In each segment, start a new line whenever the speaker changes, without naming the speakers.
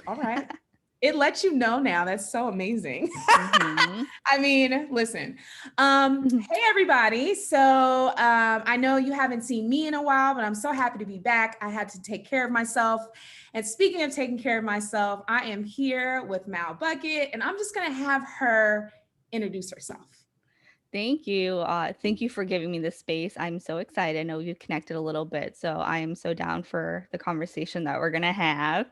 All right. It lets you know now. That's so amazing.
Mm-hmm.
I mean, listen.
Mm-hmm.
Hey everybody. So I know you haven't seen me in a while, but I'm so happy to be back. I had to take care of myself. And speaking of taking care of myself, I am here with Mao Buckett, and I'm just gonna have her introduce herself.
Thank you. Thank you for giving me this space. I'm so excited. I know we've connected a little bit, so I am so down for the conversation that we're going to have.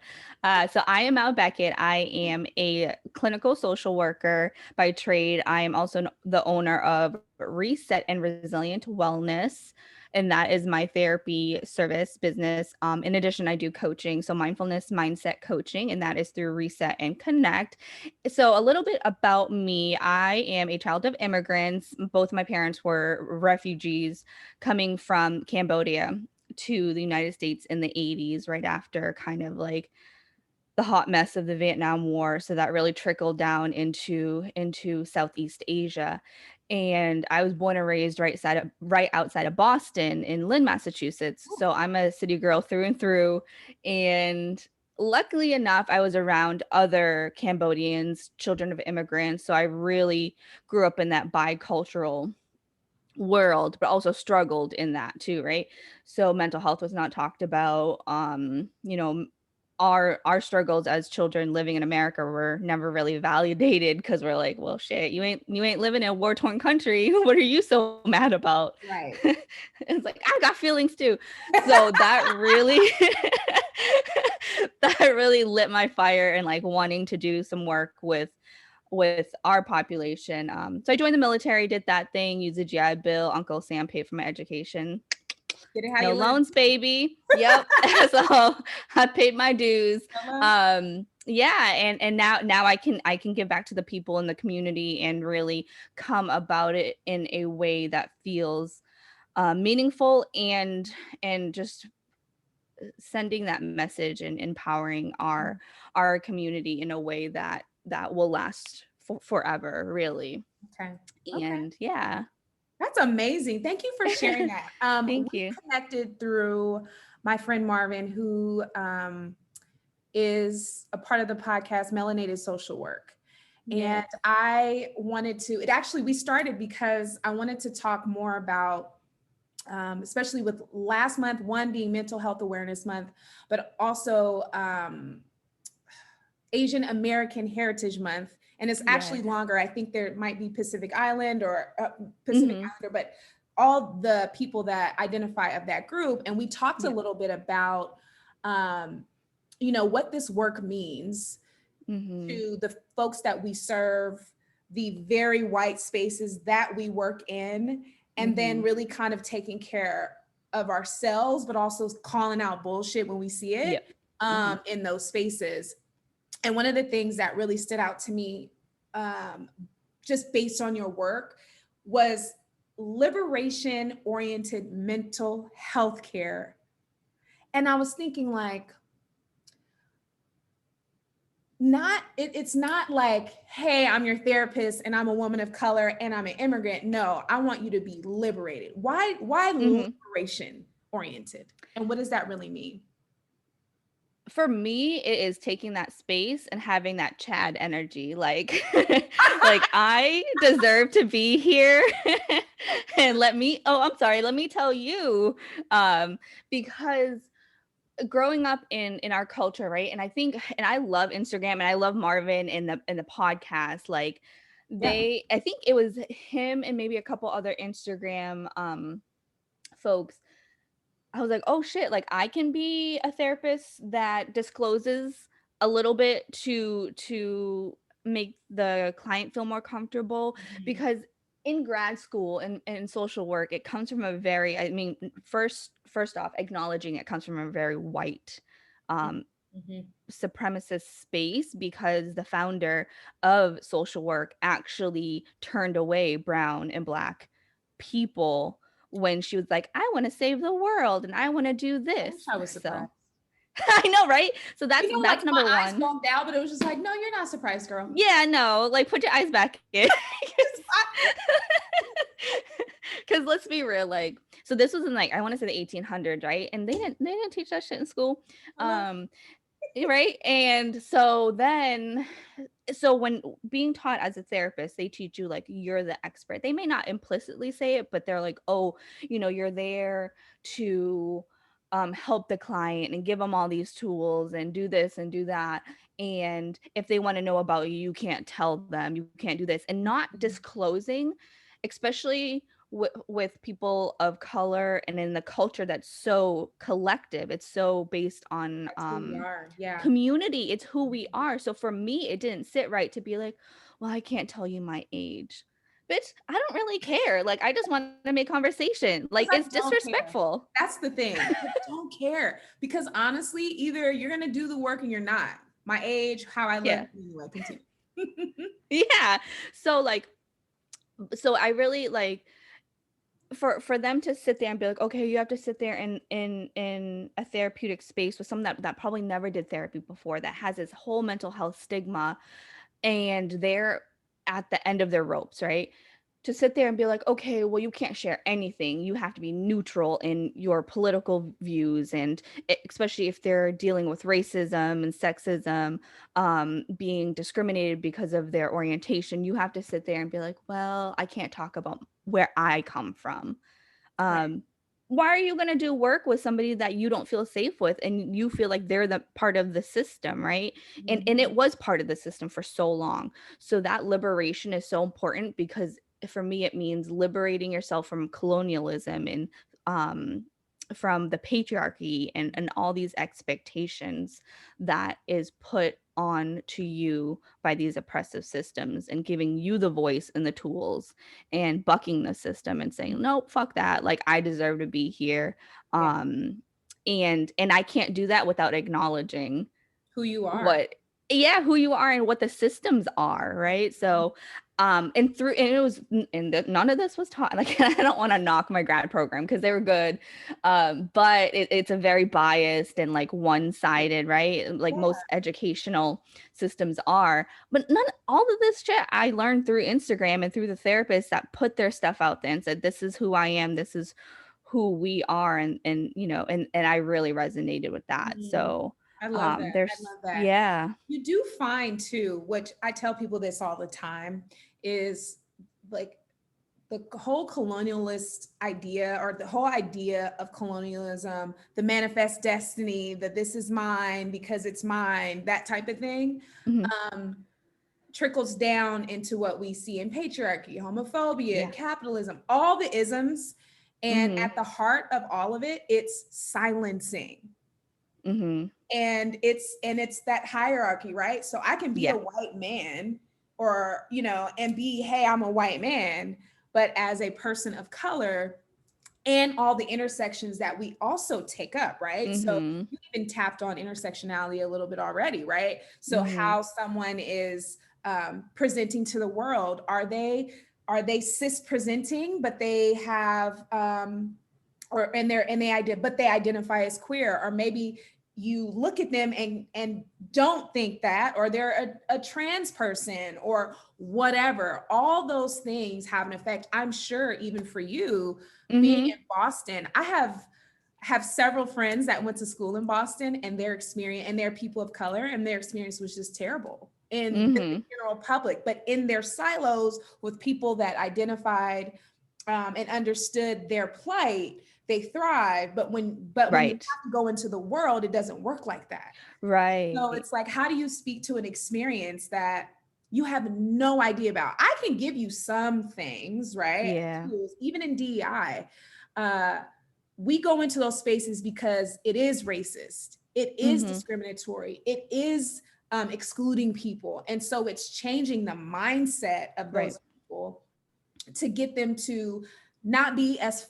So, I am Mao Beckett. I am a clinical social worker by trade. I am also the owner of Reset and Resilient Wellness. And that is my therapy service business. In addition, I do coaching, so mindfulness mindset coaching, and that is through Reset and Connect. So, a little bit about me. I am a child of immigrants. Both my parents were refugees coming from Cambodia to the United States in the 80s, right after kind of like the hot mess of the Vietnam War. So that really trickled down into Southeast Asia. And I was born and raised right outside of Boston in Lynn, Massachusetts. So I'm a city girl through and through. And luckily enough, I was around other Cambodians, children of immigrants. So I really grew up in that bicultural world, but also struggled in that too, right? So mental health was not talked about. Our struggles as children living in America were never really validated because we're like, well, shit, you ain't living in a war torn country. What are you so mad about?
Right.
It's like I got feelings too. So that really that really lit my fire and like wanting to do some work with our population. So I joined the military, did that thing, used the GI Bill. Uncle Sam paid for my education.
Get it how
No
you live.
loans, baby. Yep. So I paid my dues.
Hello.
Yeah, and now I can give back to the people in the community and really come about it in a way that feels meaningful and just sending that message and empowering our community in a way that will last forever, really.
Okay. Okay.
And yeah,
That's amazing. Thank you for sharing that.
thank
We
you.
connected through my friend Marvin, who is a part of the podcast Melanated Social Work. And
Yes.
I wanted to, it actually, we started because I wanted to talk more about, especially with last month, one being Mental Health Awareness Month, but also Asian American Heritage Month. And it's actually
Yes.
longer. I think there might be Pacific Island or Pacific
Hmm.
Islander, but all the people that identify of that group. And we talked a
Yep.
little bit about, um, what this work means
Hmm.
to the folks that we serve, the very white spaces that we work in, and then
Hmm.
really kind of taking care of ourselves, but also calling out bullshit when we see it
Yep. Hmm.
in those spaces. And one of the things that really stood out to me, um, just based on your work, was liberation oriented mental health care. And I was thinking, like, it's not like, hey, I'm your therapist and I'm a woman of color and I'm an immigrant. No, I want you to be liberated. Why
Hmm.
liberation oriented, and what does that really mean?
For me, it is taking that space and having that Chad energy. Like, like I deserve to be here. And I'm sorry, let me tell you. Because growing up in our culture, right? And I think, and I love Instagram and I love Marvin in the podcast. Like
Yeah.
I think it was him and maybe a couple other Instagram folks. I was like, oh shit, like I can be a therapist that discloses a little bit to make the client feel more comfortable.
Mhm.
Because in grad school and in social work, it comes from a very, I mean, first off, acknowledging it comes from a very white um
Mhm.
supremacist space, because the founder of social work actually turned away brown and black people when she was like, I want to save the world and I want to do
I
this.
wish I was
So
surprised.
I know, right? So
Like
that's
my
number
eyes
one.
foamed out, but it was just like, no, you're not surprised, girl.
Yeah, no, like put your eyes back in. Because let's be real, like, so this was in like I want to say the 1800s, right? And they didn't teach that shit in school.
Hello.
Um, Right. And so then, so when being taught as a therapist, they teach you like you're the expert. They may not implicitly say it, but they're like, oh, you're there to help the client and give them all these tools and do this and do that. And if they want to know about you, you can't tell them, you can't do this, and not disclosing, especially with people of color and in the culture that's so collective. It's so based on
That's who we are. Yeah.
community. It's who we are. So for me, it didn't sit right to be like, well, I can't tell you my age. Bitch, I don't really care. Like, I just want to make conversation. Like,
Because
it's
I don't care.
disrespectful.
That's the thing. I don't care. Because honestly, either you're going to do the work and you're not. My age, how I look,
Yeah.
anyway, continue.
Yeah. So like, so I really like for them to sit there and be like, okay, you have to sit there in a therapeutic space with someone that probably never did therapy before, that has this whole mental health stigma, and they're at the end of their ropes, right? To sit there and be like, okay, well, you can't share anything. You have to be neutral in your political views, and especially if they're dealing with racism and sexism, being discriminated because of their orientation, you have to sit there and be like, well, I can't talk about where I come from.
Right.
um why are you going to do work with somebody that you don't feel safe with, and you feel like they're the part of the system, right? And
Mhm.
it was part of the system for so long. So that liberation is so important, because for me it means liberating yourself from colonialism and um from the patriarchy and all these expectations that is put on to you by these oppressive systems, and giving you the voice and the tools, and bucking the system and saying, nope, fuck that, like I deserve to be here.
Yeah.
And I can't do that without acknowledging
Who you are.
what who you are and what the systems are, right? So and it was, none of this was taught, like, I don't want to knock my grad program because they were good, but it's a very biased and like one-sided, right? Like
Yeah.
most educational systems are. But all of this shit I learned through Instagram and through the therapists that put their stuff out there and said, this is who I am, this is who we are. And I really resonated with that.
Mhm.
So
I love that. I
there's,
love that.
yeah.
You do find too, which I tell people this all the time, is like the whole colonialist idea, or the whole idea of colonialism, the manifest destiny, that this is mine because it's mine, that type of thing,
Mhm.
um, trickles down into what we see in patriarchy, homophobia,
Yeah.
capitalism, all the isms. And
Mhm.
at the heart of all of it, it's silencing.
Mhm.
And it's that hierarchy, right? So I can be a
Yeah.
white man, or and be, hey, I'm a white man, but as a person of color, and all the intersections that we also take up, right? So
Mhm.
you even tapped on intersectionality a little bit already, right? So
Mhm.
how someone is presenting to the world, are they cis presenting, but they have or and they identify as queer, or maybe you look at them and don't think that, or they're a trans person or whatever. All those things have an effect, I'm sure, even for you being
Mhm.
in Boston. I have several friends that went to school in Boston, and their experience, and they're people of color, and their experience was just terrible in the
Mhm.
general public, but in their silos with people that identified and understood their plight, they thrive. But when you
Right.
have to go into the world, it doesn't work like that. So
Right.
it's like, how do you speak to an experience that you have no idea about? I can give you some things, right?
Yeah.
Tools, even in DEI. Uh, we go into those spaces because it is racist, it is
Mhm.
discriminatory, it is excluding people. And so it's changing the mindset of
Right.
those people to get them to not be as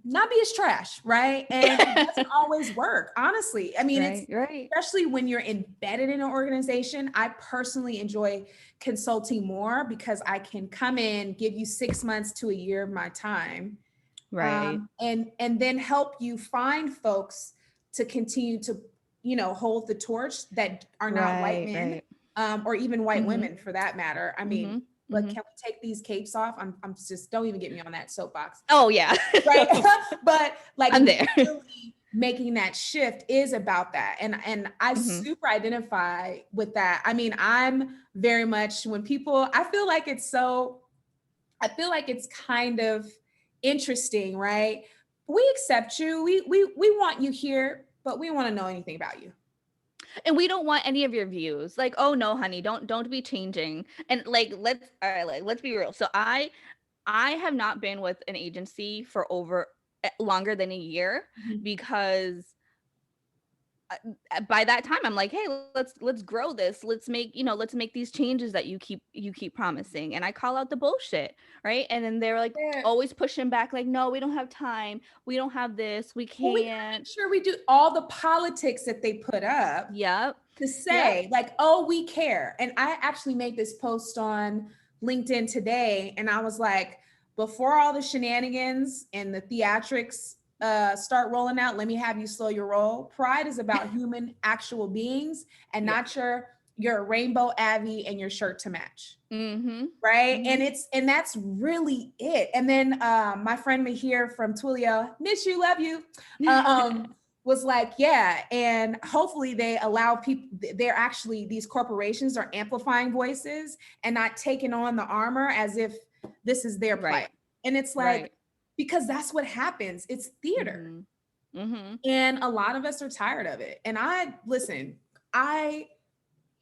not be as trash, right? And it doesn't always work, honestly. I mean, it's
Right. Right.
especially when you're embedded in an organization. I personally enjoy consulting more because I can come in, give you 6 months to a year of my time,
Right.
and then help you find folks to continue to hold the torch that are not white
Right.
men,
Right.
or even white
Mhm.
women for that matter. I mean,
Mhm.
but
Mhm.
can we take these capes off? I'm just, don't even get me on that soapbox,
Oh yeah.
right? But like
I'm there.
literally making that shift is about that. And I super identify with that. I mean, I'm very much when people, I feel like it's kind of interesting, right? We accept you. We want you here, but we want to know anything about you.
And we don't want any of your views. Like, oh no, honey, don't be changing. And like, let's be real. So I have not been with an agency for longer than a year because by that time I'm like, hey, let's grow this. Let's make these changes that you keep promising. And I call out the bullshit, right? And then they're like always pushing back, like, no, we don't have time. We don't have this. We can't.
Well, we gotta make sure we do all the politics that they put up.
Yep.
To say like, oh, we care. And I actually made this post on LinkedIn today, and I was like, before all the shenanigans and the theatrics start rolling out, let me have you slow your roll. Pride is about human actual beings and not your rainbow Abby and your shirt to match. Right. And that's really it. And then my friend Mahir from Twilio, miss you, love you, was like, yeah. And hopefully they allow people, they're actually, these corporations are amplifying voices and not taking on the armor as if this is their plight. And it's like, because that's what happens. It's theater. And a lot of us are tired of it. And I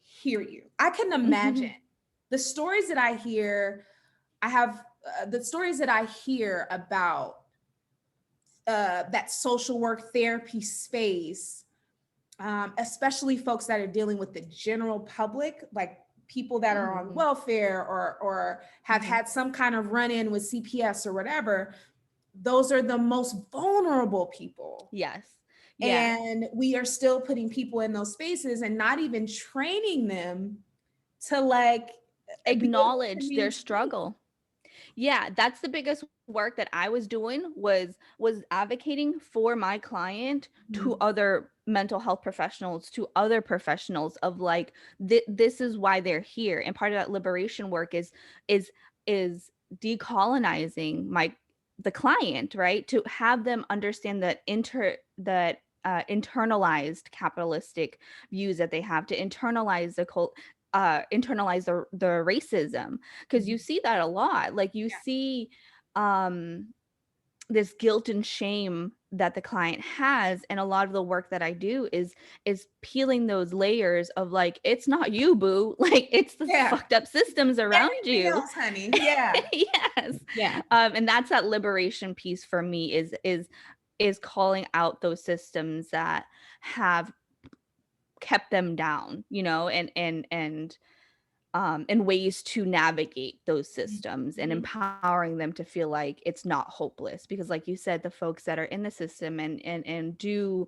hear you. I can imagine the stories that I hear. I have the stories that I hear about that social work therapy space, especially folks that are dealing with the general public, like people that are on welfare or have had some kind of run-in with CPS or whatever. Those are the most vulnerable people.
Yes.
And we are still putting people in those spaces and not even training them to like
acknowledge their struggle. Yeah, that's the biggest work that I was doing was advocating for my client to other mental health professionals, to other professionals of like, this is why they're here. And part of that liberation work is decolonizing the client, right? To have them understand that internalized capitalistic views that they have, to internalize the racism, because you see that a lot. Like you see this guilt and shame that the client has, and a lot of the work that I do is peeling those layers of like, it's not you, boo, like it's the fucked up systems around you
else, honey. Yes.
And that's that liberation piece for me, is calling out those systems that have kept them down, and ways to navigate those systems and empowering them to feel like it's not hopeless. Because like you said, the folks that are in the system and do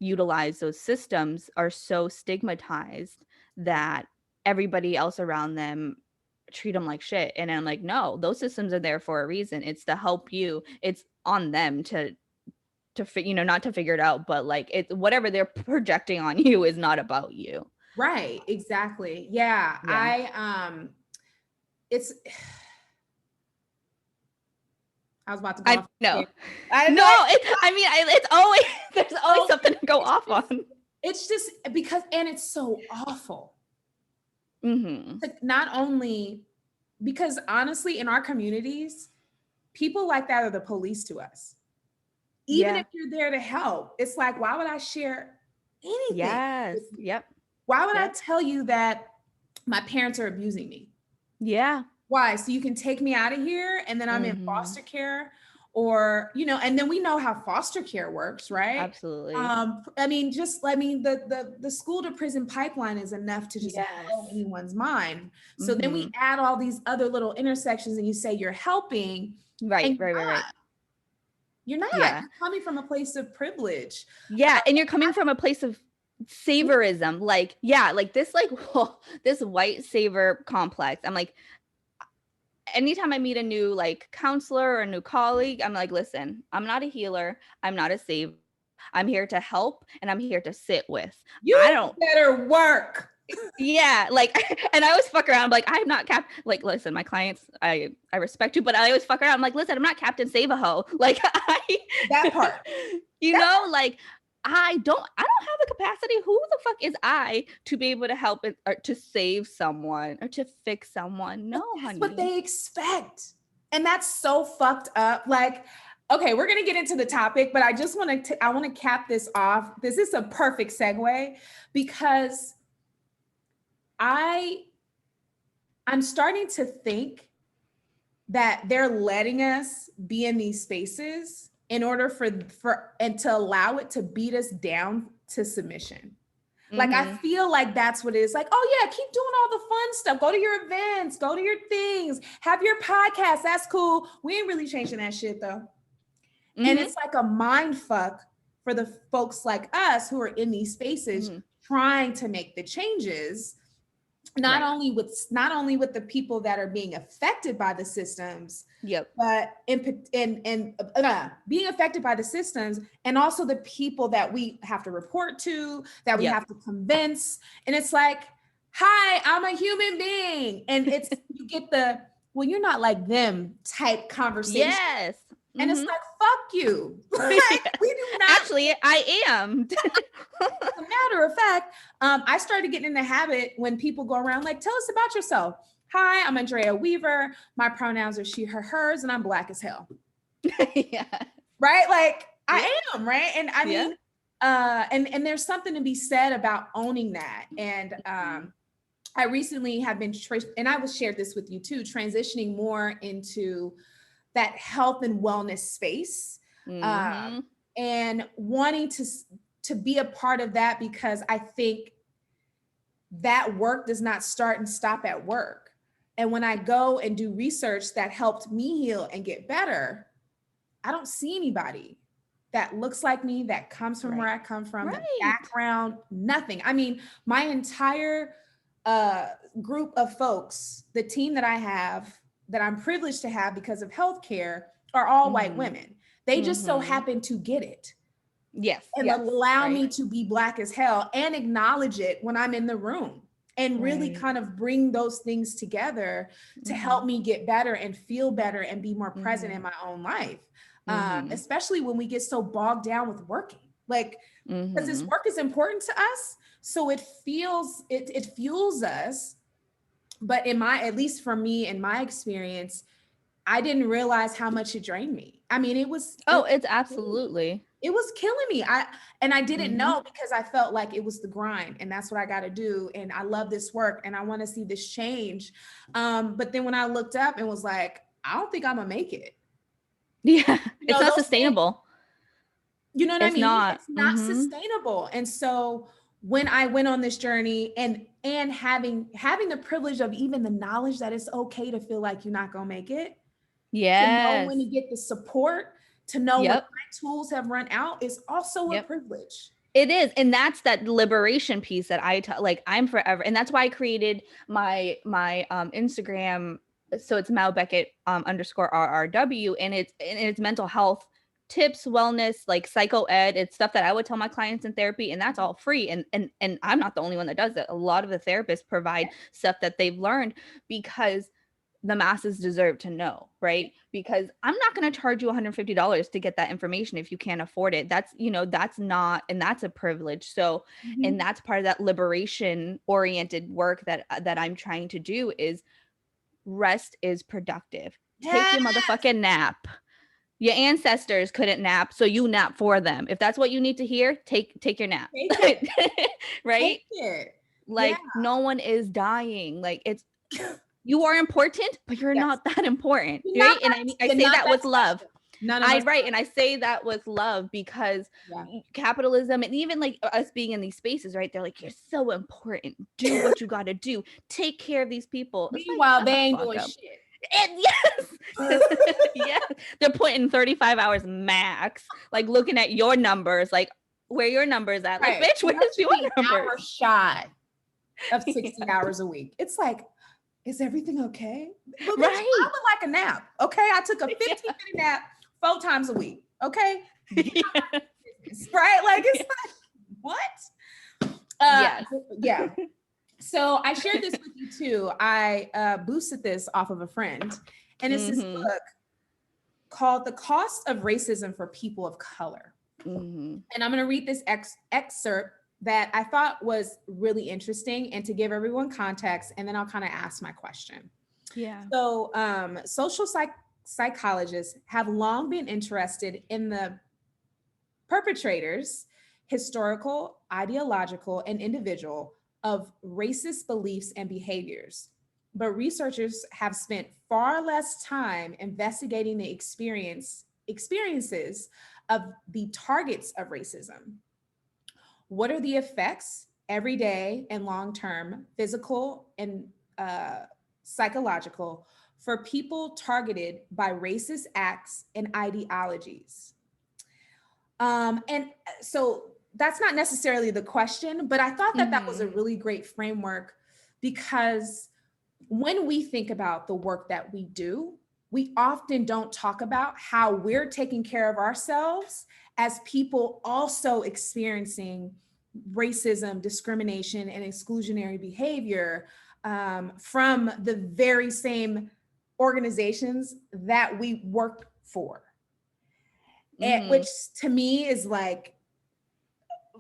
utilize those systems are so stigmatized that everybody else around them treat them like shit. And I'm like, no, those systems are there for a reason. It's to help you. It's on them to not to figure it out, but like whatever they're projecting on you is not about you.
Right. Exactly. Yeah. I was about to go off.
No, it's always, there's always something to go off on.
It's just because, and it's so awful. Not only because honestly, in our communities, people like that are the police to us. Even if you're there to help, it's like, why would I share anything?
Yes. Yep.
Why would I tell you that my parents are abusing me?
Yeah.
Why? So you can take me out of here and then I'm in foster care, or, and then we know how foster care works, right?
Absolutely.
The school to prison pipeline is enough to just blow anyone's mind. So then we add all these other little intersections and you say you're helping.
Right.
You're not. You're coming from a place of privilege.
Yeah. And you're coming from a place of saviorism. Like, this white savior complex. I'm like, anytime I meet a new like counselor or a new colleague, I'm like, listen, I'm not a healer. I'm not a savior. I'm here to help and I'm here to sit with.
Better work.
Yeah, like, and I always fuck around. I'm like, I'm not like, listen, my clients, I respect you, but I always fuck around. I'm like, listen, I'm not Captain Save-A-Ho. Like,
that part.
like, I don't have the capacity. Who the fuck is I to be able to help it or to save someone or to fix someone? No,
But that's
honey.
what they expect. And that's so fucked up. Like, okay, we're gonna get into the topic, but I just want to cap this off. This is a perfect segue because I'm starting to think that they're letting us be in these spaces in order and to allow it to beat us down to submission. Like, I feel like that's what it is. Like, oh yeah, keep doing all the fun stuff. Go to your events, go to your things, have your podcast. That's cool. We ain't really changing that shit though. And it's like a mind fuck for the folks like us who are in these spaces trying to make the changes. Not only with the people that are being affected by the systems, but being affected by the systems, and also the people that we have to report to, that we have to convince. And it's like, hi, I'm a human being. And it's, you get the, well, you're not like them type conversation.
Yes.
And it's like, fuck you. Like, we do not.
Actually, I am.
As a matter of fact, I started getting in the habit when people go around like, tell us about yourself. Hi, I'm Andrea Weaver. My pronouns are she, her, hers, and I'm Black as hell. Right? Like, I am, right? And I mean, and there's something to be said about owning that. And I recently have been, and I will share this with you too, transitioning more into that health and wellness space, and wanting to be a part of that, because I think that work does not start and stop at work. And when I go and do research that helped me heal and get better, I don't see anybody that looks like me, that comes from where I come from, the background, nothing. I mean, my entire group of folks, the team that I have, that I'm privileged to have because of healthcare, are all white women. They just so happen to get it. And allow me to be Black as hell and acknowledge it when I'm in the room, and really kind of bring those things together to help me get better and feel better and be more present in my own life. Especially when we get so bogged down with working, like, because this work is important to us. So it fuels us. But at least for me, in my experience, I didn't realize how much it drained me. I mean,
it's absolutely.
It was killing me. I didn't know, because I felt like it was the grind, and that's what I got to do. And I love this work and I want to see this change. But then when I looked up and was like, I don't think I'm gonna make it.
Yeah. It's not sustainable.
You know what I mean? It's not sustainable. And so when I went on this journey and having the privilege of even the knowledge that it's okay to feel like you're not gonna make it. To know when to get the support, to know when my tools have run out, is also a privilege.
It is. And that's that liberation piece that I'm forever. And that's why I created my Instagram. So it's Mao Buckett _RRW, and it's mental health tips, wellness, like psycho ed. It's stuff that I would tell my clients in therapy, and that's all free. And I'm not the only one that does it. A lot of the therapists provide stuff that they've learned, because the masses deserve to know, right? Because I'm not going to charge you $150 to get that information if you can't afford it. That's a privilege. So, and that's part of that liberation oriented work that I'm trying to do, is rest is productive. Take your motherfucking nap. Your ancestors couldn't nap, so you nap for them. If that's what you need to hear, take your nap. Take it. Right? Take it. Like, no one is dying. Like, it's you are important, but you're not that important, right? And I say that with love. And I say that with love, because capitalism, and even like us being in these spaces, right? They're like, you're so important. Do what you got to do. Take care of these people.
Meanwhile, they ain't doing shit.
And yes, they're putting 35 hours max, like looking at your numbers, like where your numbers at. Like, bitch, where's your numbers?
Shy of 60 hours a week. It's like, is everything okay? Well,
right.
I would like a nap. Okay. I took a 15-minute nap 4 times a week. Okay. Right? Like, it's like, what? Yeah. So I shared this with you too. I boosted this off of a friend, and it's this book called The Cost of Racism for People of Color.
Mm-hmm.
And I'm going to read this excerpt that I thought was really interesting and to give everyone context, and then I'll kind of ask my question.
Yeah.
So social psychologists have long been interested in the perpetrators, historical, ideological, and individual of racist beliefs and behaviors. But researchers have spent far less time investigating the experiences of the targets of racism. What are the effects, everyday and long-term, physical and psychological, for people targeted by racist acts and ideologies? And so that's not necessarily the question, but I thought that that was a really great framework, because when we think about the work that we do, we often don't talk about how we're taking care of ourselves as people also experiencing racism, discrimination, and exclusionary behavior from the very same organizations that we work for. And, which to me is like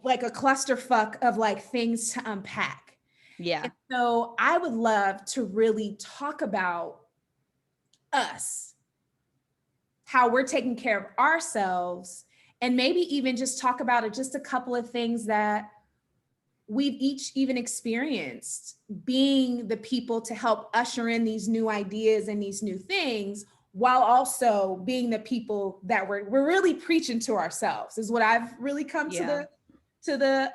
a clusterfuck of like things to unpack.
Yeah.
And so I would love to really talk about us, how we're taking care of ourselves, and maybe even just talk about just a couple of things that we've each even experienced, being the people to help usher in these new ideas and these new things, while also being the people that we're really preaching to ourselves, is what I've really come to the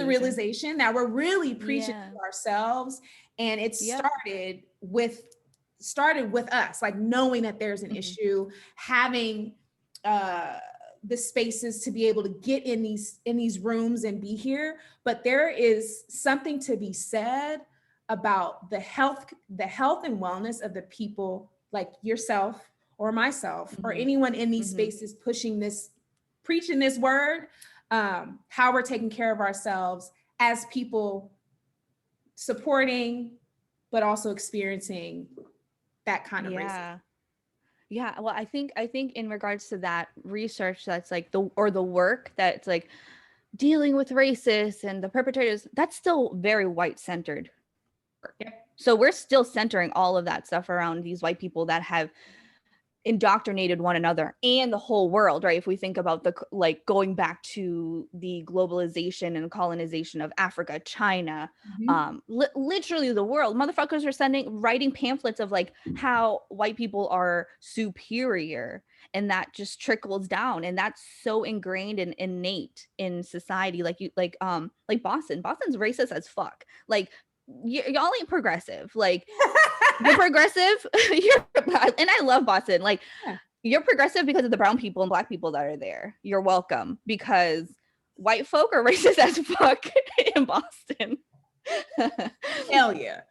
realization, that we're really preaching to ourselves. And it started with us, like knowing that there's an issue, having the spaces to be able to get in these rooms and be here. But there is something to be said about the health and wellness of the people like yourself or myself or anyone in these spaces preaching this word, how we're taking care of ourselves as people supporting, but also experiencing that kind of racism.
Yeah. Well, I think in regards to that research, that's like the work that's like dealing with racists and the perpetrators, that's still very white centered.
Yep.
So we're still centering all of that stuff around these white people that have indoctrinated one another and the whole world, right? If we think about going back to the globalization and colonization of Africa, China, literally the world, motherfuckers are writing pamphlets of like how white people are superior, and that just trickles down, and that's so ingrained and innate in society. Boston's racist as fuck. Like y'all ain't progressive. Like you're progressive. And I love Boston. Like you're progressive because of the brown people and black people that are there. You're welcome, because white folk are racist as fuck in Boston.
Hell yeah.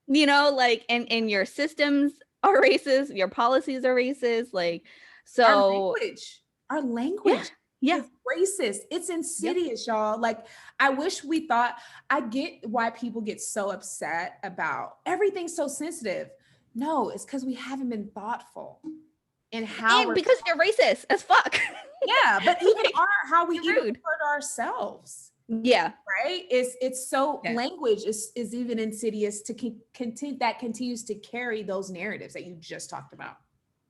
You know, like, and your systems are racist. Your policies are racist. Like, so
our language.
Yeah.
It's racist. It's insidious, y'all. Like, I wish we thought, I get why people get so upset about everything's so sensitive. No, it's because we haven't been thoughtful in how
and because you're racist as fuck.
Yeah, but even how we even hurt ourselves.
Yeah.
Right? It's so language is even insidious to continue, that continues to carry those narratives that you just talked about.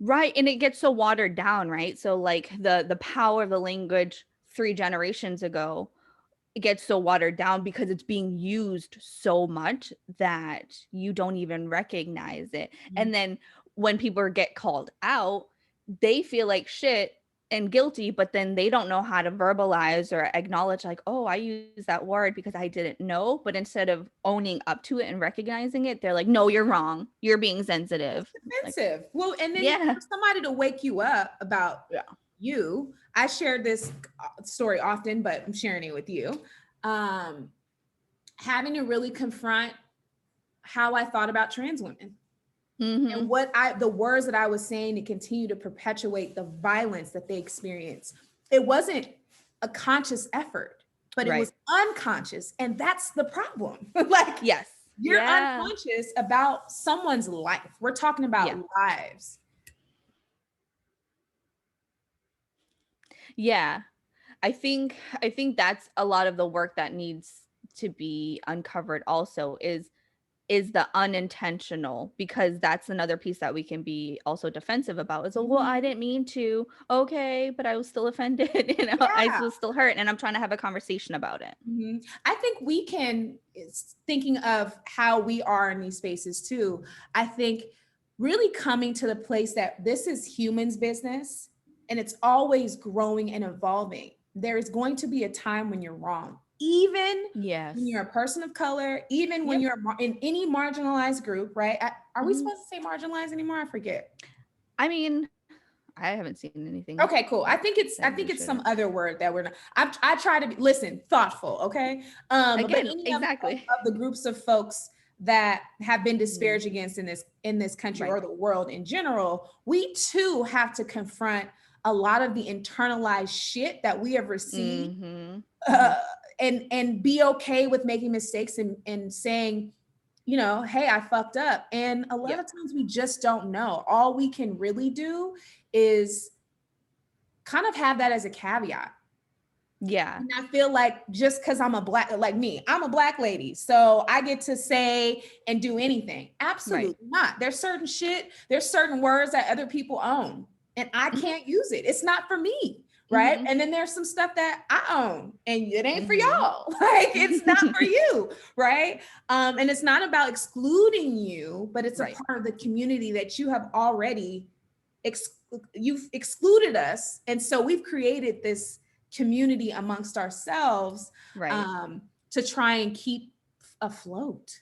Right. And it gets so watered down, right? So like the power of the language 3 generations ago, it gets so watered down because it's being used so much that you don't even recognize it. And then when people get called out, they feel like shit and guilty, but then they don't know how to verbalize or acknowledge like, oh, I used that word because I didn't know. But instead of owning up to it and recognizing it, they're like, no, you're wrong. You're being sensitive.
It's offensive. Well, and then for somebody to wake you up about you. I shared this story often, but I'm sharing it with you. Having to really confront how I thought about trans women. And the words that I was saying to continue to perpetuate the violence that they experience. It wasn't a conscious effort, but it was unconscious. And that's the problem. Like, you're unconscious about someone's life. We're talking about lives.
Yeah. I think that's a lot of the work that needs to be uncovered also is the unintentional, because that's another piece that we can be also defensive about is, oh, well, I
Mhm.
didn't mean to. Okay, but I was still offended, I
Yeah.
was still hurt, and I'm trying to have a conversation about it.
Mhm. I think we can, thinking of how we are in these spaces too, I think really coming to the place that this is humans' business and it's always growing and evolving. There is going to be a time when you're wrong, even when
Yes.
you're a person of color, even when
Yep.
you're in any marginalized group, right? Are we
Mhm.
supposed to say marginalized anymore? I forget.
I mean, I haven't seen anything
Okay, cool. I
that
think it's I
says we
think it's some
shouldn't.
other word that we're not. I try to be, listen, thoughtful, okay? But
Again,
any
exactly.
of the groups of folks that have been
Mhm.
disparaged against in this country
Right.
or the world in general, we too have to confront a lot of the internalized shit that we have received,
Mhm.
uh,
Mhm.
and be okay with making mistakes and saying, hey, I fucked up. And a lot
Yep.
of times we just don't know. All we can really do is kind of have that as a caveat.
Yeah.
And I feel like just because I'm a black, like me, I'm a black lady. So I get to say and do anything.
Right.
Absolutely not. There's certain shit, there's certain words that other people own, and I
Mhm.
can't use it. It's not for me. Right.
Mhm.
And then there's some stuff that I own and it ain't for
Mhm.
y'all. Like it's not for you. Right. And it's not about excluding you, but it's a
Right.
part of the community that you have already you've excluded us. And so we've created this community amongst ourselves,
Right.
um, to try and keep afloat.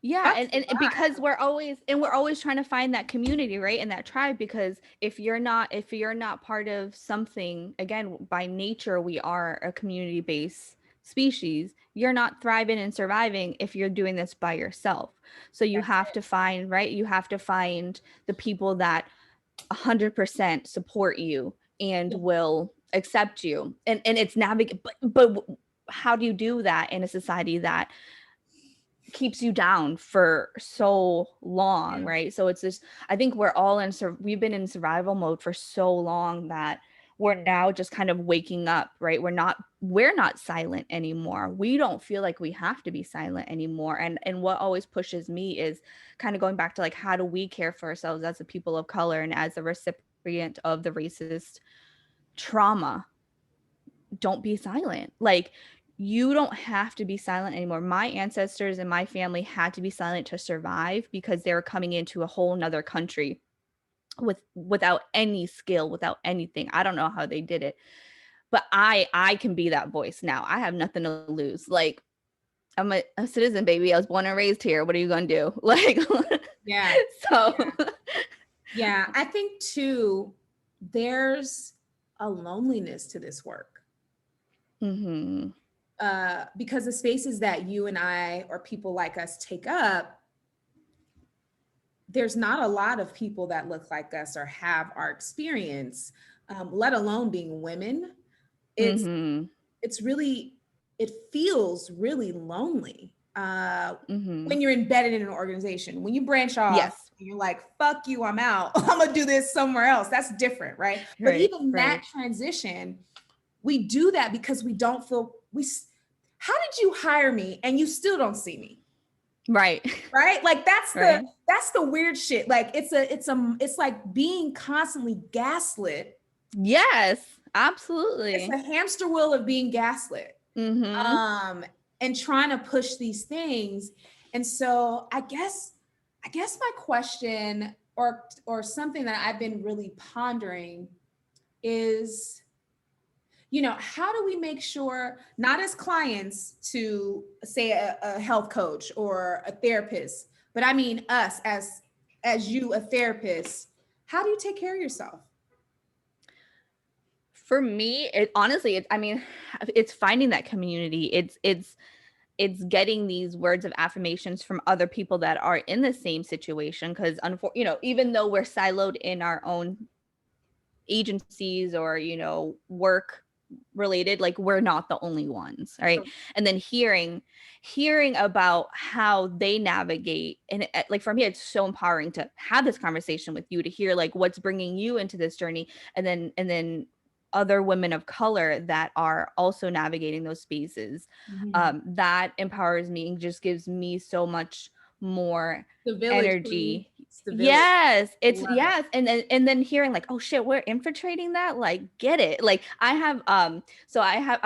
Yeah,
That's
and because we're always trying to find that community, right? And that tribe, because if you're not part of something, again, by nature we are a community-based species. You're not thriving and surviving if you're doing this by yourself. So you
that's
have to find, right? You have to find the people that 100% support you and
it.
will accept you. And it's navigate but how do you do that in a society that keeps you down for so long,
Yeah.
right? So it's just, I think we're all we've been in survival mode for so long that we're now just kind of waking up, right? We're not silent anymore. We don't feel like we have to be silent anymore. And what always pushes me is kind of going back to like, how do we care for ourselves as a people of color and as a recipient of the racist trauma? Don't be silent. Like, you don't have to be silent anymore. My ancestors and my family had to be silent to survive because they were coming into a whole nother country without any skill, without anything. I don't know how they did it, but I can be that voice now. I have nothing to lose. Like, I'm a citizen, baby. I was born and raised here. What are you gonna do? Like,
Yeah.
so
Yeah. I think too, there's a loneliness to this work.
hmm
Because the spaces that you and I or people like us take up, there's not a lot of people that look like us or have our experience, let alone being women. It's
hmm
it's really, it feels really lonely,
hmm
when you're embedded in an organization. When you branch off
yes.
and you're like, fuck you, I'm out. I'm gonna do this somewhere else. That's different, right? But
Right,
even that
right,
transition, we do that because we don't feel how did you hire me and you still don't see me?
right.
Right? Like
Right.
that's the weird shit. Like it's like being constantly gaslit.
Yes,
It's a
absolutely.
hamster wheel of being gaslit,
Mhm.
um, and trying to push these things. And so I guess my question, or something that I've been really pondering is, how do we make sure, not as clients to say a health coach or a therapist, but I mean us as you, a therapist, how do you take care of yourself?
For me, it honestly, I mean, it's finding that community. It's getting these words of affirmations from other people that are in the same situation, because even though we're siloed in our own agencies or work related, like, we're not the only ones, right? And then hearing about how they navigate, and like, for me, it's so empowering to have this conversation with you, to hear like what's bringing you into this journey, and then other women of color that are also navigating those spaces, that empowers me and just gives me so much more
The village,
energy.
it's the village.
Yes, it's
Love
yes. And then hearing like, oh shit, we're infiltrating that, like, get it. Like I have I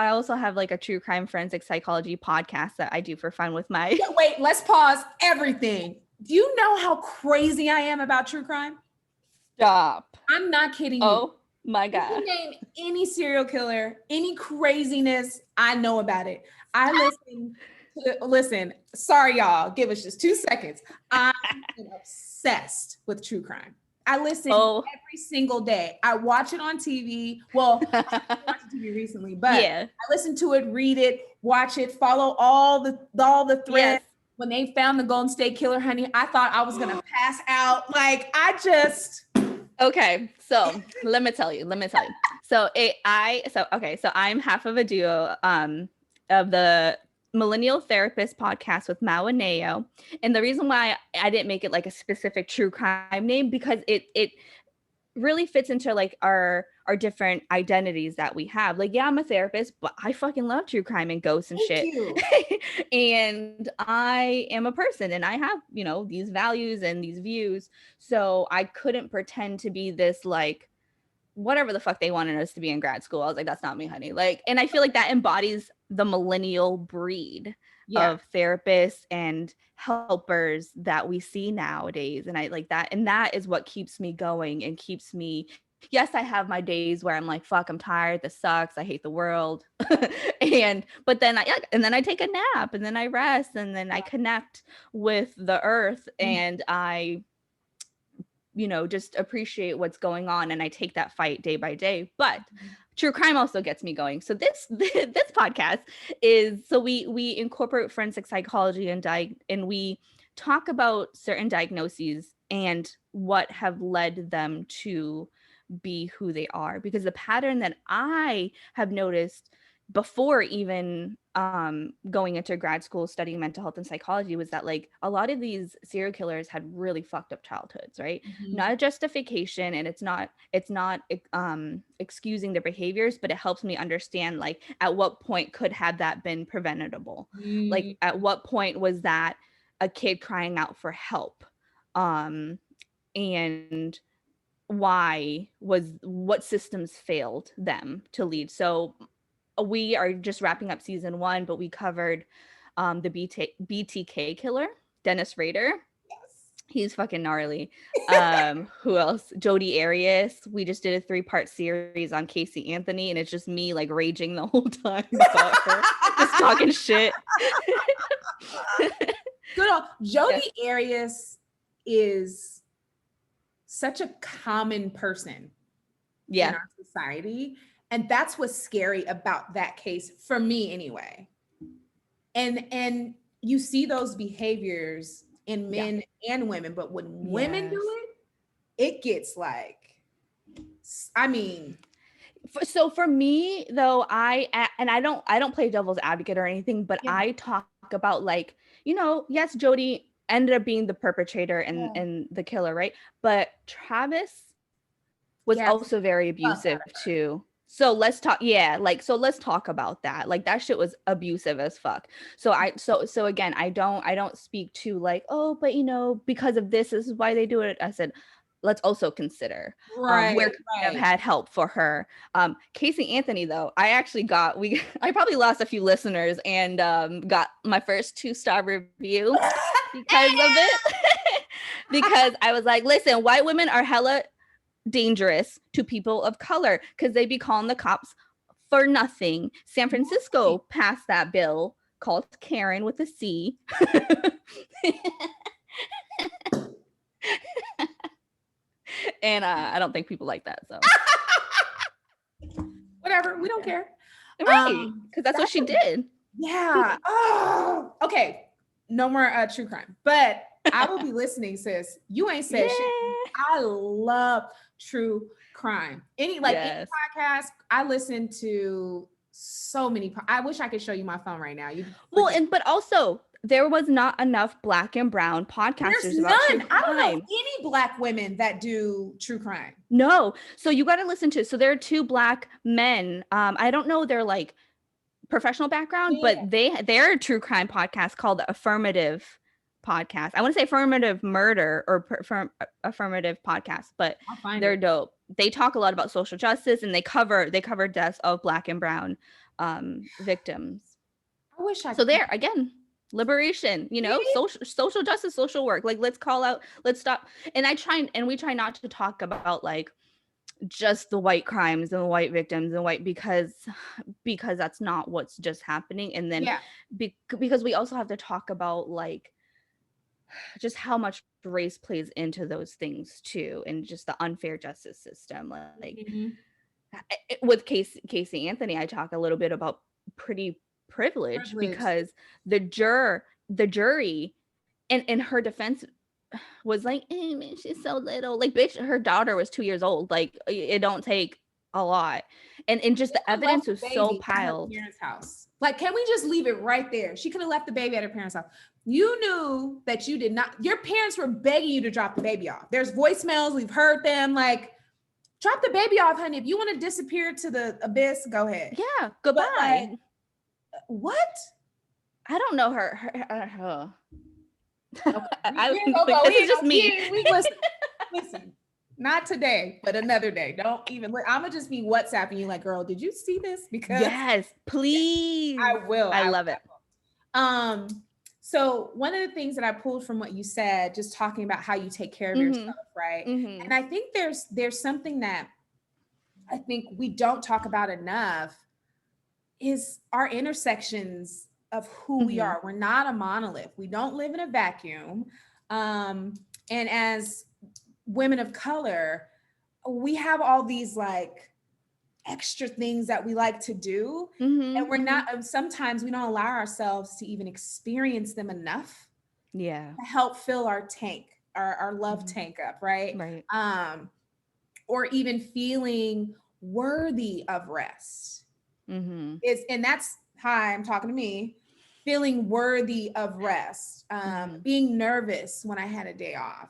also have like a true crime forensic psychology podcast that I do for fun with my
Wait, let's pause everything. Do you know how crazy I am about true crime?
Stop.
I'm not kidding you.
Oh my
You
God.
can name any serial killer, any craziness, I know about it. I listen, sorry y'all, give us just 2 seconds. I'm obsessed with true crime. I listen every single day. I watch it on TV. Well, I haven't watched TV recently, but
yeah.
I listen to it, read it, watch it, follow all the threads.
Yes.
When they found the Golden State Killer, honey, I thought I was gonna pass out. Like I just
Okay, so let me tell you. So I'm half of a duo of the Millennial Therapist Podcast with Mao and Nao. And the reason why I didn't make it like a specific true crime name, because it really fits into like our different identities that we have. Like, yeah, I'm a therapist, but I fucking love true crime and ghosts and shit. And I am a person and I have, you know, these values and these views. So I couldn't pretend to be this like whatever the fuck they wanted us to be in grad school. I was like, that's not me, honey. Like, and I feel like that embodies the millennial breed of therapists and helpers that we see nowadays. And I like that. And that is what keeps me going and keeps me. Yes, I have my days where I'm like, fuck, I'm tired. This sucks. I hate the world. But then I take a nap and then I rest and then I connect with the earth and I, you know, just appreciate what's going on. And I take that fight day by day. But true crime also gets me going. So this podcast is, so we incorporate forensic psychology and we talk about certain diagnoses and what have led them to be who they are. Because the pattern that I have noticed before even going into grad school studying mental health and psychology was that like a lot of these serial killers had really fucked up childhoods, right? Not a justification, and it's not excusing their behaviors, but it helps me understand like at what point could have that been preventable. Like at what point was that a kid crying out for help, and what systems failed them to lead. So we are just wrapping up season 1, but we covered the BTK killer, Dennis Rader. He's fucking gnarly. Who else? Jodi Arias. We just did a 3-part series on Casey Anthony, and it's just me like raging the whole time about her, just talking shit.
Good old Jodi Arias is such a common person in our society. And that's what's scary about that case for me anyway. And you see those behaviors in men and women, but when women do it gets like, I mean.
So for me though, I don't play devil's advocate or anything, but I talk about like, you know, yes, Jodi ended up being the perpetrator and the killer, right? But Travis was also very abusive too. So let's talk about that. Like that shit was abusive as fuck. So again, I don't speak to like, oh, but you know, because of this is why they do it. I said, let's also consider where could we have had help for her. Casey Anthony though, I probably lost a few listeners and got my first 2-star review because of it. Because I was like, listen, white women are hella dangerous to people of color because they be calling the cops for nothing. San Francisco passed that bill called Karen with a C. And I don't think people like that, so
whatever, we don't care,
right? Because that's what she did.
Oh, okay, no more true crime, but I will be listening, sis. You ain't said shit. I love true crime. Any podcast I listen to so many. I wish I could show you my phone right now.
But also there was not enough Black and brown podcasters
There's
about true
none.
crime.
I don't know any Black women that do true crime.
No. So you got to listen to, so there are two Black men. I don't know their like professional background, but they're a true crime podcast called the Affirmative Podcast. I want to say Affirmative Murder or Affirmative Podcast, but they're dope. They talk a lot about social justice, and they cover deaths of Black and brown victims.
I wish I
so there again, liberation, you know, social justice, social work. Like, let's call out, let's stop. And we try not to talk about like just the white crimes and the white victims and white, because that's not what's just happening. And then because we also have to talk about like just how much race plays into those things too, and just the unfair justice system. Like with Casey Anthony, I talk a little bit about pretty privilege because the jury in her defense was like, hey man, she's so little. Like, bitch, her daughter was 2 years old. Like, it don't take a lot. And just the evidence was so piled.
Parents' house. Like, can we just leave it right there? She could have left the baby at her parents' house. You knew that you did not, your parents were begging you to drop the baby off. There's voicemails, we've heard them, like, drop the baby off, honey. If you want to disappear to the abyss, go ahead.
Yeah, goodbye.
But, like, what?
I don't know her.
Okay.
This is just me.
We listen, not today, but another day. Don't even. I'm gonna just be WhatsApping you, like, girl, did you see this? Because
yes, please.
I will.
I love it.
So one of the things that I pulled from what you said, just talking about how you take care of yourself, right? And I think there's something that I think we don't talk about enough is our intersections of who we are. We're not a monolith. We don't live in a vacuum. And as women of color, we have all these like extra things that we like to do. And we're not, sometimes we don't allow ourselves to even experience them enough.
Yeah. To
help fill our tank, our love tank up, right?
Right.
Or even feeling worthy of rest. And that's, hi, I'm talking to me, feeling worthy of rest, being nervous when I had a day off,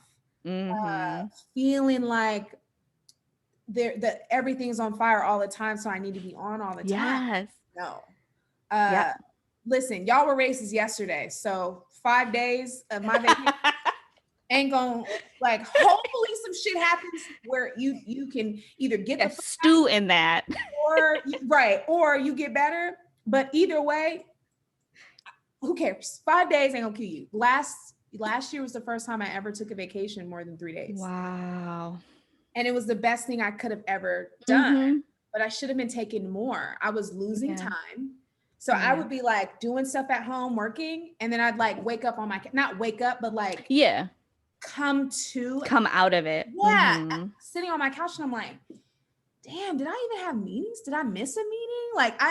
feeling like everything's on fire all the time, so I need to be on all the time. No. Listen, y'all were racist yesterday, so 5 days of my vacation ain't gonna, like, hopefully some shit happens where you can either get the
stew in that,
or you get better. But either way, who cares? 5 days ain't gonna kill you. Last year was the first time I ever took a vacation more than 3 days.
Wow.
And it was the best thing I could have ever done. But I should have been taking more. I was losing time. So I would be like doing stuff at home, working, and then I'd like wake up on my, not wake up, but like come
out of it.
Sitting on my couch, and I'm like, damn, did I even have meetings? Did I miss a meeting? Like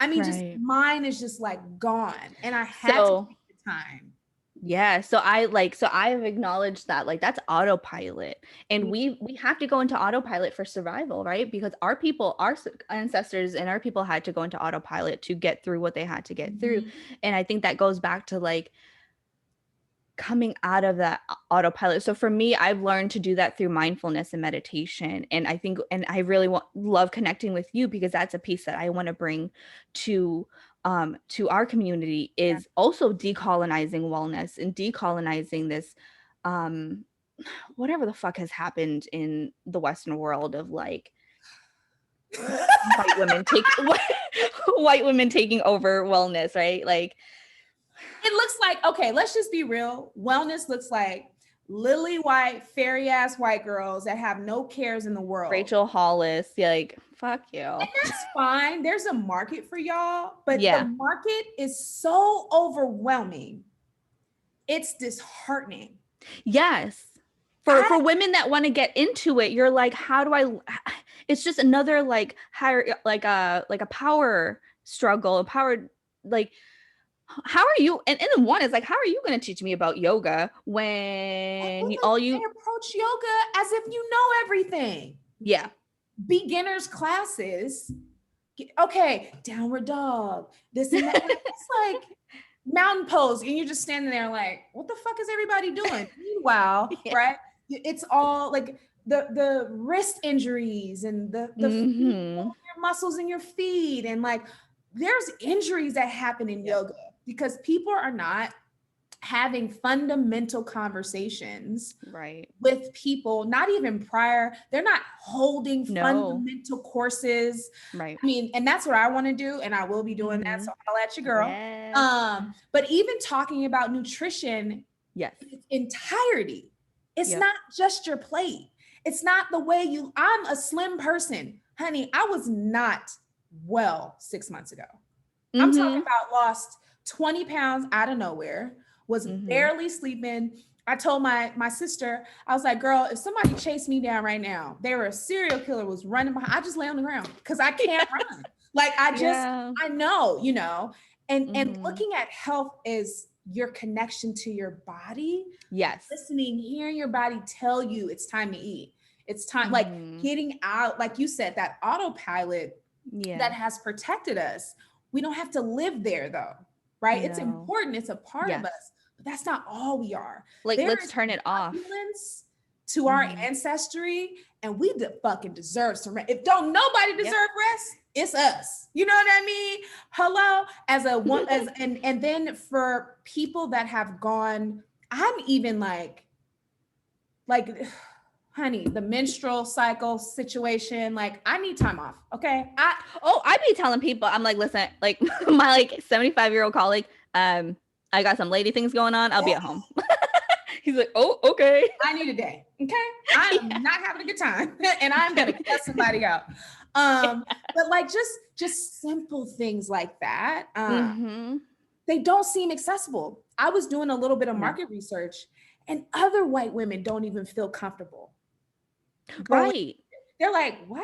I mean, just mine is just like gone, and I had to take the time.
Yeah. So I've acknowledged that, like, that's autopilot, and we have to go into autopilot for survival, right? Because our ancestors and our people had to go into autopilot to get through what they had to get through. And I think that goes back to like coming out of that autopilot. So for me, I've learned to do that through mindfulness and meditation. And I think, and I really love connecting with you, because that's a piece that I want to bring to our community, is also decolonizing wellness and decolonizing this, whatever the fuck has happened in the Western world of like white women taking over wellness, right? Like,
it looks like, okay, let's just be real. Wellness looks like lily white, fairy ass white girls that have no cares in the world.
Rachel Hollis, like, fuck you.
And that's fine. There's a market for y'all, but the market is so overwhelming. It's disheartening.
Yes. For women that want to get into it, you're like, how do I, it's just another like higher, like a power struggle, like, how are you? And then one is like, how are you going to teach me about yoga when
you approach yoga as if you know everything?
Yeah.
Beginners classes Okay, downward dog, this and that. It's like mountain pose, and you're just standing there like, what the fuck is everybody doing? Meanwhile,
Yeah.
right? It's all like the wrist injuries and the your muscles in your feet, and like there's injuries that happen in yoga because people are not having fundamental conversations
Right.
with people, not even prior. They're not holding fundamental courses.
Right.
I mean, and that's what I want to do, and I will be doing that. So I'll let you, girl.
Yes.
But even talking about nutrition,
Yes.
in its entirety, it's not just your plate. It's not the way you. I'm a slim person, honey. I was not well 6 months ago. I'm talking about lost 20 pounds out of nowhere. Was barely sleeping. I told my sister, I was like, girl, if somebody chased me down right now, they were a serial killer was running behind, I just lay on the ground because I can't run. Like I know, you know, and looking at health is your connection to your body.
Yes.
Listening, hearing your body tell you it's time to eat. It's time, like getting out, like you said, that autopilot that has protected us. We don't have to live there though, right? It's important. It's a part of us. But that's not all we are.
Like, let's turn it off.
To our ancestry, and we fucking deserve some rest. If don't nobody deserve rest, it's us. You know what I mean? Hello, as a one, and then for people that have gone, I'm even like, honey, the menstrual cycle situation, like I need time off. Okay.
I be telling people, I'm like, listen, like my like 75-year-old colleague, I got some lady things going on. I'll be at home. He's like, oh, okay.
I need a day. Okay. I'm not having a good time and I'm going to cut somebody out. But like just simple things like that. They don't seem accessible. I was doing a little bit of market research, and other white women don't even feel comfortable.
Right.
They're like, why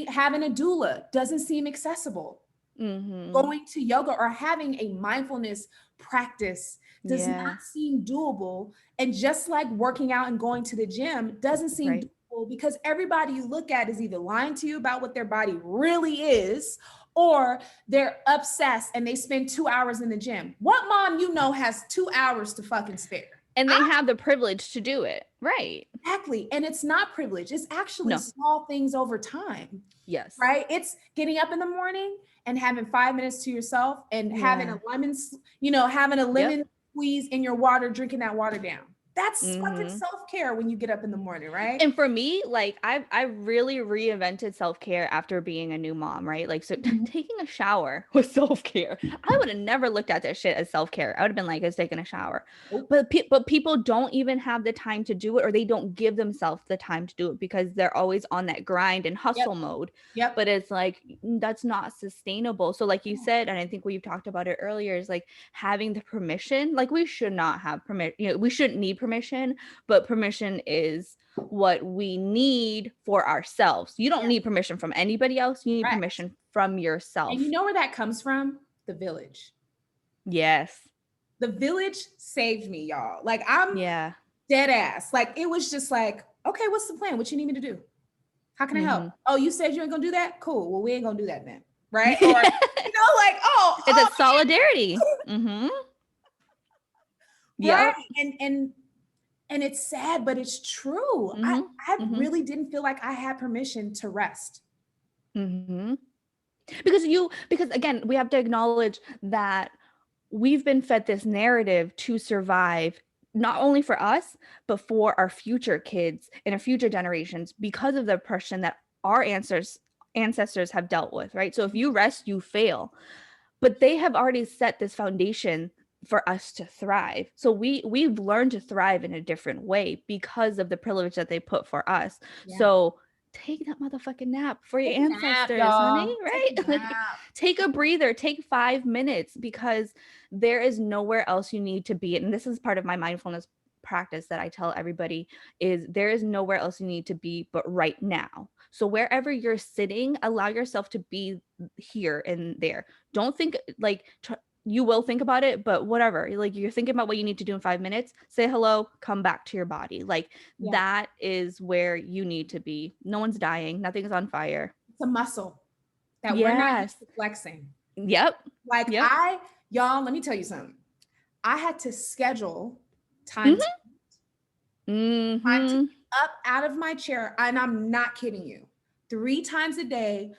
having a doula doesn't seem accessible. Going to yoga or having a mindfulness practice does not seem doable. And just like working out and going to the gym doesn't seem doable because everybody you look at is either lying to you about what their body really is, or they're obsessed and they spend 2 hours in the gym. What mom you know has 2 hours to fucking spare?
And they have the privilege to do it. Right.
Exactly. And it's not privilege. It's actually small things over time.
Yes.
Right. It's getting up in the morning and having 5 minutes to yourself and having a lemon, having a lemon squeeze in your water, drinking that water down. That's fucking self-care when you get up in the morning, right?
And for me, like I really reinvented self-care after being a new mom, right? Like, so taking a shower was self-care. I would have never looked at that shit as self-care. I would have been like, it's taking a shower. But people don't even have the time to do it, or they don't give themselves the time to do it because they're always on that grind and hustle mode. But it's like, that's not sustainable. So like you said, and I think we've talked about it earlier, is like having the permission. Like we should not have permission, we shouldn't need permission, but permission is what we need for ourselves. You don't need permission from anybody else. You need permission from yourself.
And you know where that comes from? The village.
Yes.
The village saved me, y'all. Like I'm dead ass. Like it was just like, okay, what's the plan? What you need me to do? How can I help? Oh, you said you ain't gonna do that? Cool. Well, we ain't gonna do that then. Right? Or, like,
it's a solidarity.
Right. And it's sad, but it's true. I really didn't feel like I had permission to rest.
Because again, we have to acknowledge that we've been fed this narrative to survive, not only for us, but for our future kids and our future generations, because of the oppression that our ancestors have dealt with, right? So if you rest, you fail. But they have already set this foundation for us to thrive. So we've learned to thrive in a different way because of the privilege that they put for us. So take that motherfucking nap for your ancestors, honey, right? Take a breather, take 5 minutes, because there is nowhere else you need to be. And this is part of my mindfulness practice that I tell everybody, is there is nowhere else you need to be but right now. So wherever you're sitting, allow yourself to be here and there. Don't think like you will think about it, but whatever, like you're thinking about what you need to do in 5 minutes, say hello, come back to your body. Like that is where you need to be. No one's dying. Nothing's on fire.
It's a muscle. that we're not used
Yes.
to flexing.
Yep.
Like
Yep.
y'all, let me tell you something. I had to schedule time to time to
Mm-hmm.
get up out of my chair, and I'm not kidding you. 3 times a day,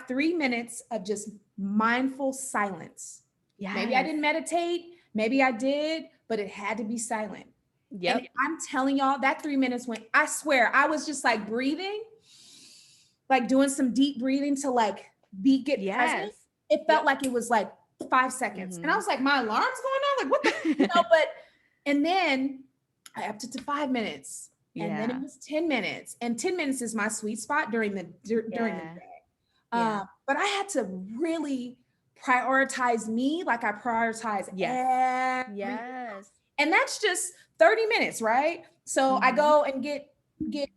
3 minutes of just mindful silence. Maybe I
Yes.
didn't meditate, maybe I did, but it had to be silent. And
Yep.
I'm telling y'all, that 3 minutes went, I swear, I was just like breathing, like doing some deep breathing to like get present.
Yes.
It felt
Yep.
like it was like 5 seconds. And I
Mm-hmm.
was like, my alarm's going on. Like, what the, but, and then I upped it to 5 minutes. And then it
Yeah.
was 10 minutes. And 10 minutes is my sweet spot during the
Yeah.
day.
Yeah.
But I had to really prioritize me like I prioritize
Yes.
everything.
Yes.
And that's just 30 minutes, right? So I
Mm-hmm.
go and get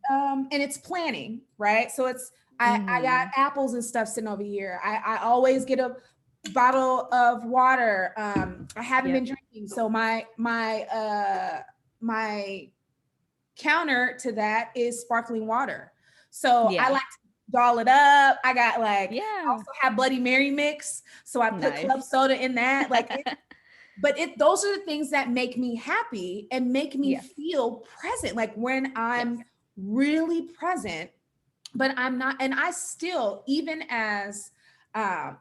and it's planning, right? So it's I got
Mm-hmm.
apples and stuff sitting over here. I always get a bottle of water. I haven't been
Yep.
drinking, so my counter to that is sparkling water. So I
Yeah.
like to doll it up. I got like, I
Yeah.
also have Bloody Mary mix, so I put
Nice.
club soda in that. Like but those are the things that make me happy and make me
Yes.
feel present, like when
Yes.
I'm really present, but I'm not. And I still, even as a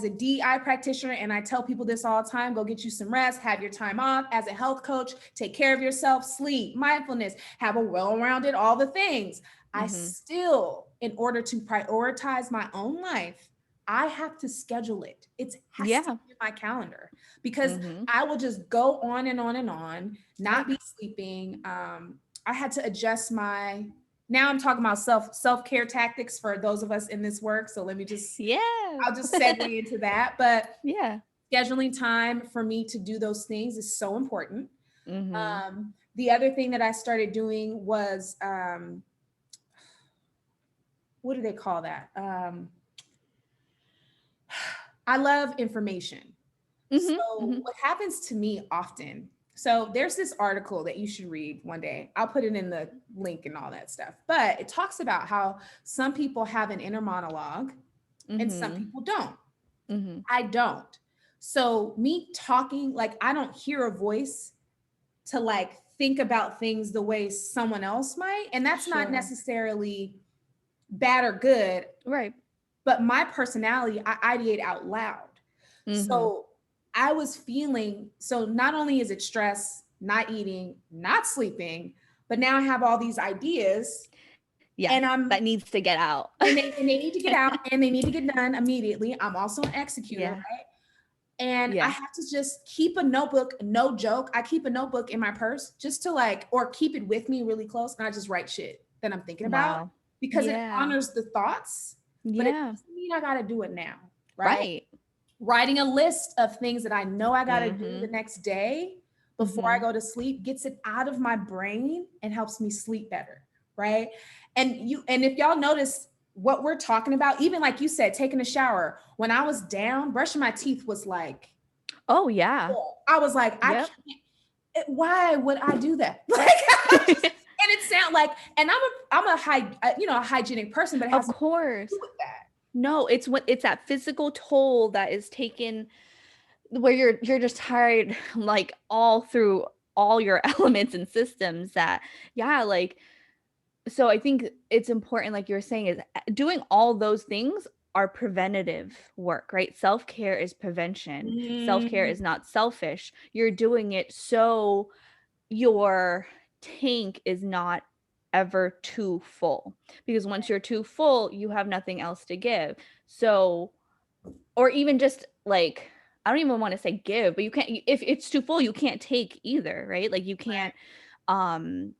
DI practitioner, and I tell people this all the time: go get you some rest, have your time off. As a health coach, take care of yourself, sleep, mindfulness, have a well-rounded, all the things. I
Mm-hmm.
still, in order to prioritize my own life, I have to schedule it. It has to
Yeah.
be in my calendar, because
Mm-hmm.
I will just go on and on and on, not be sleeping. I had to adjust my, now I'm talking about self-care tactics for those of us in this work. So let me just,
Yeah.
I'll just segue into that. But
Yeah.
scheduling time for me to do those things is so important.
Mm-hmm.
The other thing that I started doing was, what do they call that? I love information. So
Mm-hmm. Mm-hmm.
what happens to me often, so there's this article that you should read one day. I'll put it in the link and all that stuff. But it talks about how some people have an inner monologue and some
Mm-hmm.
people don't.
Mm-hmm.
I don't. So me talking, like I don't hear a voice to like think about things the way someone else might. And that's not
Sure.
necessarily bad or good,
Right.
but my personality, I ideate out loud.
Mm-hmm.
So I was feeling, so not only is it stress, not eating, not sleeping, but now I have all these ideas,
Yeah.
and
That needs to get out.
and they need to get out and they need to get done immediately. I'm also an executor,
Yeah.
right? And I
Yeah.
have to just keep a notebook, no joke. I keep a notebook in my purse just to like, or keep it with me really close. And I just write shit that I'm thinking about,
Wow.
because it
Yeah.
honors the thoughts, but it
Yeah.
doesn't mean I got to do it now, right?
Right.
Writing a list of things that I know I got to do the
Mm-hmm.
next day before I
Mm-hmm.
go to sleep gets it out of my brain and helps me sleep better, right? And if y'all notice what we're talking about, even like you said, taking a shower, when I was down, brushing my teeth was like,
Oh yeah.
I was like, I
Yep.
can't, why would I do that? Like, and it sound like, and I'm a hygienic person, but it has
Of
nothing to
course.
do with that.
No, it's that physical toll that is taken where you're just tired like all through all your elements and systems that yeah, like so I think it's important like you're saying is doing all those things are preventative work, right? Self-care is prevention. Self-care
Mm,
is not selfish. You're doing it so your tank is not ever too full because once you're too full you have nothing else to give. So or even just like I don't even want to say give, but you can't if it's too full you can't take either, right? Like you can't um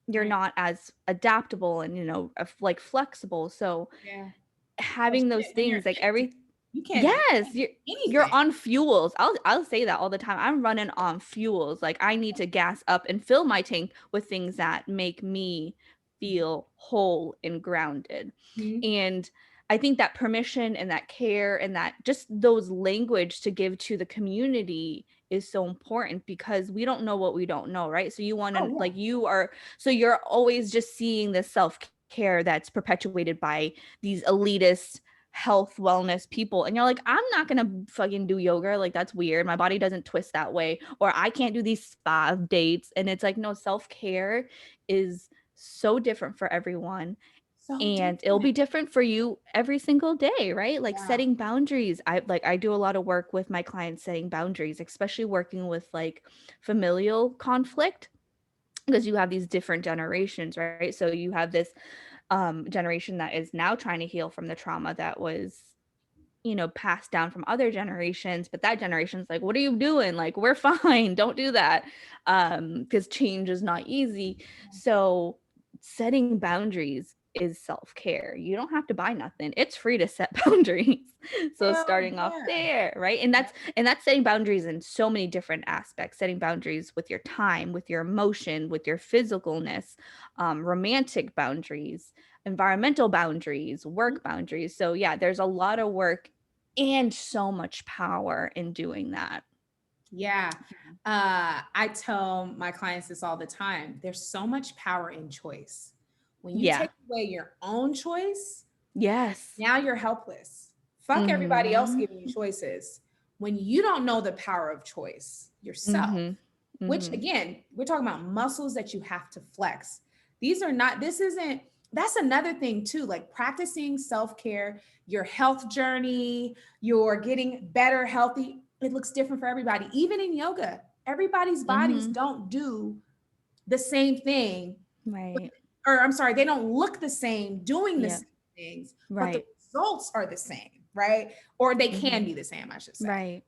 you're
right.
not as adaptable and like flexible. So
Yeah. Oh,
having those
shit. When you're
things like
empty,
every
you
yes,
can't do
you're
anything.
on fuels. I'll say that all the time. I'm running on fuels. Like I need to gas up and fill my tank with things that make me feel whole and grounded.
Mhm.
And I think that permission and that care and that just those language to give to the community is so important because we don't know what we don't know, right? So you want to
Oh,
like you are so you're always just seeing the self care that's perpetuated by these elitist health wellness people, and you're like, I'm not gonna fucking do yoga, like that's weird, my body doesn't twist that way, or I can't do these spa dates. And it's like, no, self-care is so different for everyone,
So
and it'll
different.
be different for you every single day, right? Like
Yeah.
setting boundaries. I do a lot of work with my clients setting boundaries, especially working with like familial conflict, because you have these different generations, right? So you have this generation that is now trying to heal from the trauma that was, passed down from other generations, but that generation's like, what are you doing? Like, we're fine, don't do that, because change is not easy. So setting boundaries is self-care. You don't have to buy nothing, it's free to set boundaries. So
Hell
starting off
yeah.
there, right? And that's setting boundaries in so many different aspects, setting boundaries with your time, with your emotion, with your physicalness, romantic boundaries, environmental boundaries, work boundaries. So yeah, there's a lot of work and so much power in doing that.
Yeah. I tell my clients this all the time. There's so much power in choice. When you
Yeah.
take away your own choice,
Yes.
now you're helpless. Fuck everybody else
Mhm.
giving you choices. When you don't know the power of choice yourself,
Mhm.
which
Mhm.
again, we're talking about muscles that you have to flex. These are not, this isn't, that's another thing too, like practicing self care, your health journey, you're getting better, healthy. It looks different for everybody. Even in yoga, everybody's bodies
Mhm.
don't do the same thing,
Right.
or I'm sorry, they don't look the same doing the
Yeah.
same things, but the
Right.
results are the same, right? Or they can
Mhm.
be the same, I should say.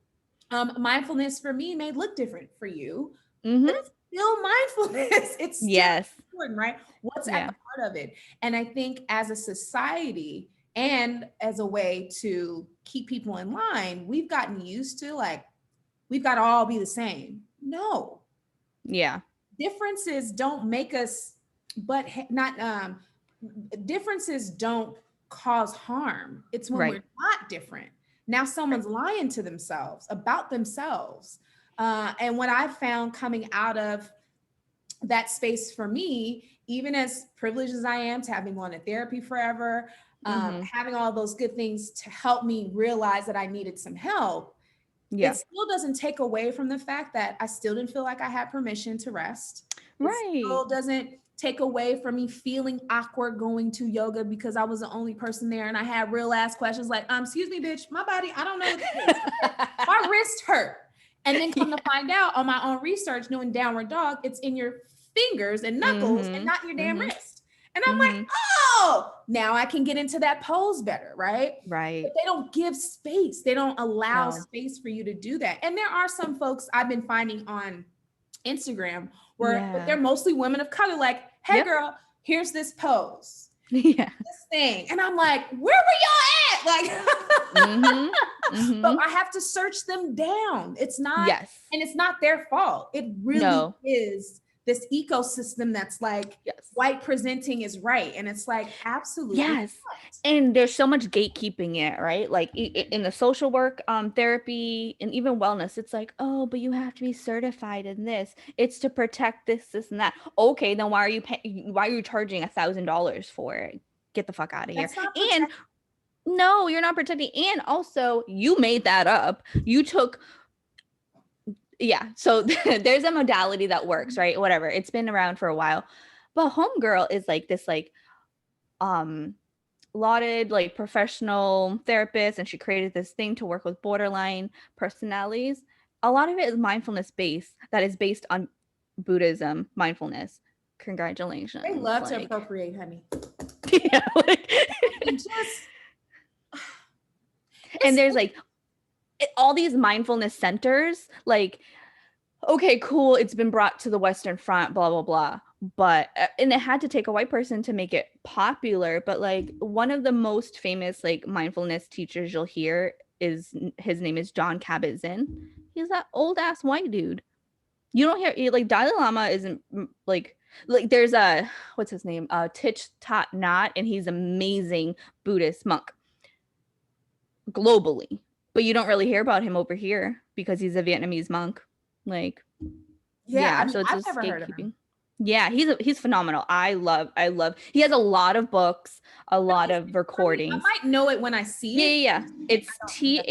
Right.
Mindfulness for me may look different for you, but
Mhm.
it's still mindfulness. It's still
Yes.
important, right? What's at
Yeah.
the heart of it? And I think as a society and as a way to keep people in line, we've gotten used to like, we've got to all be the same. No,
Yeah.
differences don't make us, but not, differences don't cause harm. It's when
Right.
we're not different. Now
Right.
someone's lying to themselves about themselves. And what I found coming out of that space for me, even as privileged as I am to having gone to therapy forever,
Mhm.
having all those good things to help me realize that I needed some help, it
Yeah.
still doesn't take away from the fact that I still didn't feel like I had permission to rest. It
Right.
still doesn't take away from me feeling awkward going to yoga because I was the only person there and I had real ass questions like, excuse me, bitch, my body, I don't know what this is. Okay? My wrist hurt. And then come to
Yeah.
find out on my own research, doing downward dog, it's in your fingers and knuckles and
Mhm.
not your damn
Mhm.
wrist. And I'm like,
Mhm.
oh, now I can get into that pose better, right? But
Right.
they don't give space. They don't allow
No.
space for you to do that. And there are some folks I've been finding on Instagram where, but
Yeah.
they're mostly women of color, like, hey
Yep.
girl, here's this pose,
Yeah.
this thing. And I'm like, where were y'all at? Like,
Mhm.
but
Mhm.
I have to search them down. It's not,
Yes.
and it's not their fault. It really
No.
is this ecosystem that's like
Yes.
white presenting is right. And it's like, absolutely
Yes. And there's so much gatekeeping in it, right? Like in the social work, therapy, and even wellness, it's like, oh, but you have to be certified in this. It's to protect this, and that. Okay, then why are you paying? Why are you charging $1,000 for it? Get the fuck out of here.
That's not
And
protected.
no, you're not protecting. And also, you made that up. You took, yeah. So there's a modality that works, right? Whatever. It's been around for a while. But homegirl is like this, like, um lauded like professional therapist, and she created this thing to work with borderline personalities. A lot of it is mindfulness based, that is based on Buddhism mindfulness.
They
Congratulations.
love to
Like,
appropriate, honey.
yeah, like,
I mean, just
and
it's
there's like all these mindfulness centers, like, okay, cool, it's been brought to the Western front, blah blah blah, but and it had to take a white person to make it popular. But like one of the most famous like mindfulness teachers you'll hear is, his name is John Kabat-Zinn. He's that old ass white dude. You don't hear, like, Dalai Lama isn't like there's a, what's his name, Thich Thich Nhat, and he's amazing Buddhist monk globally, but you don't really hear about him over here because he's a Vietnamese monk. Like,
yeah. I
yeah,
mean,
so it's
I've
just
never heard of him.
gatekeeping. Yeah, he's phenomenal. I love he has a lot of books, a lot of
I
recordings.
might know it when I see
Yeah,
it.
yeah, yeah.
I
It's
don't think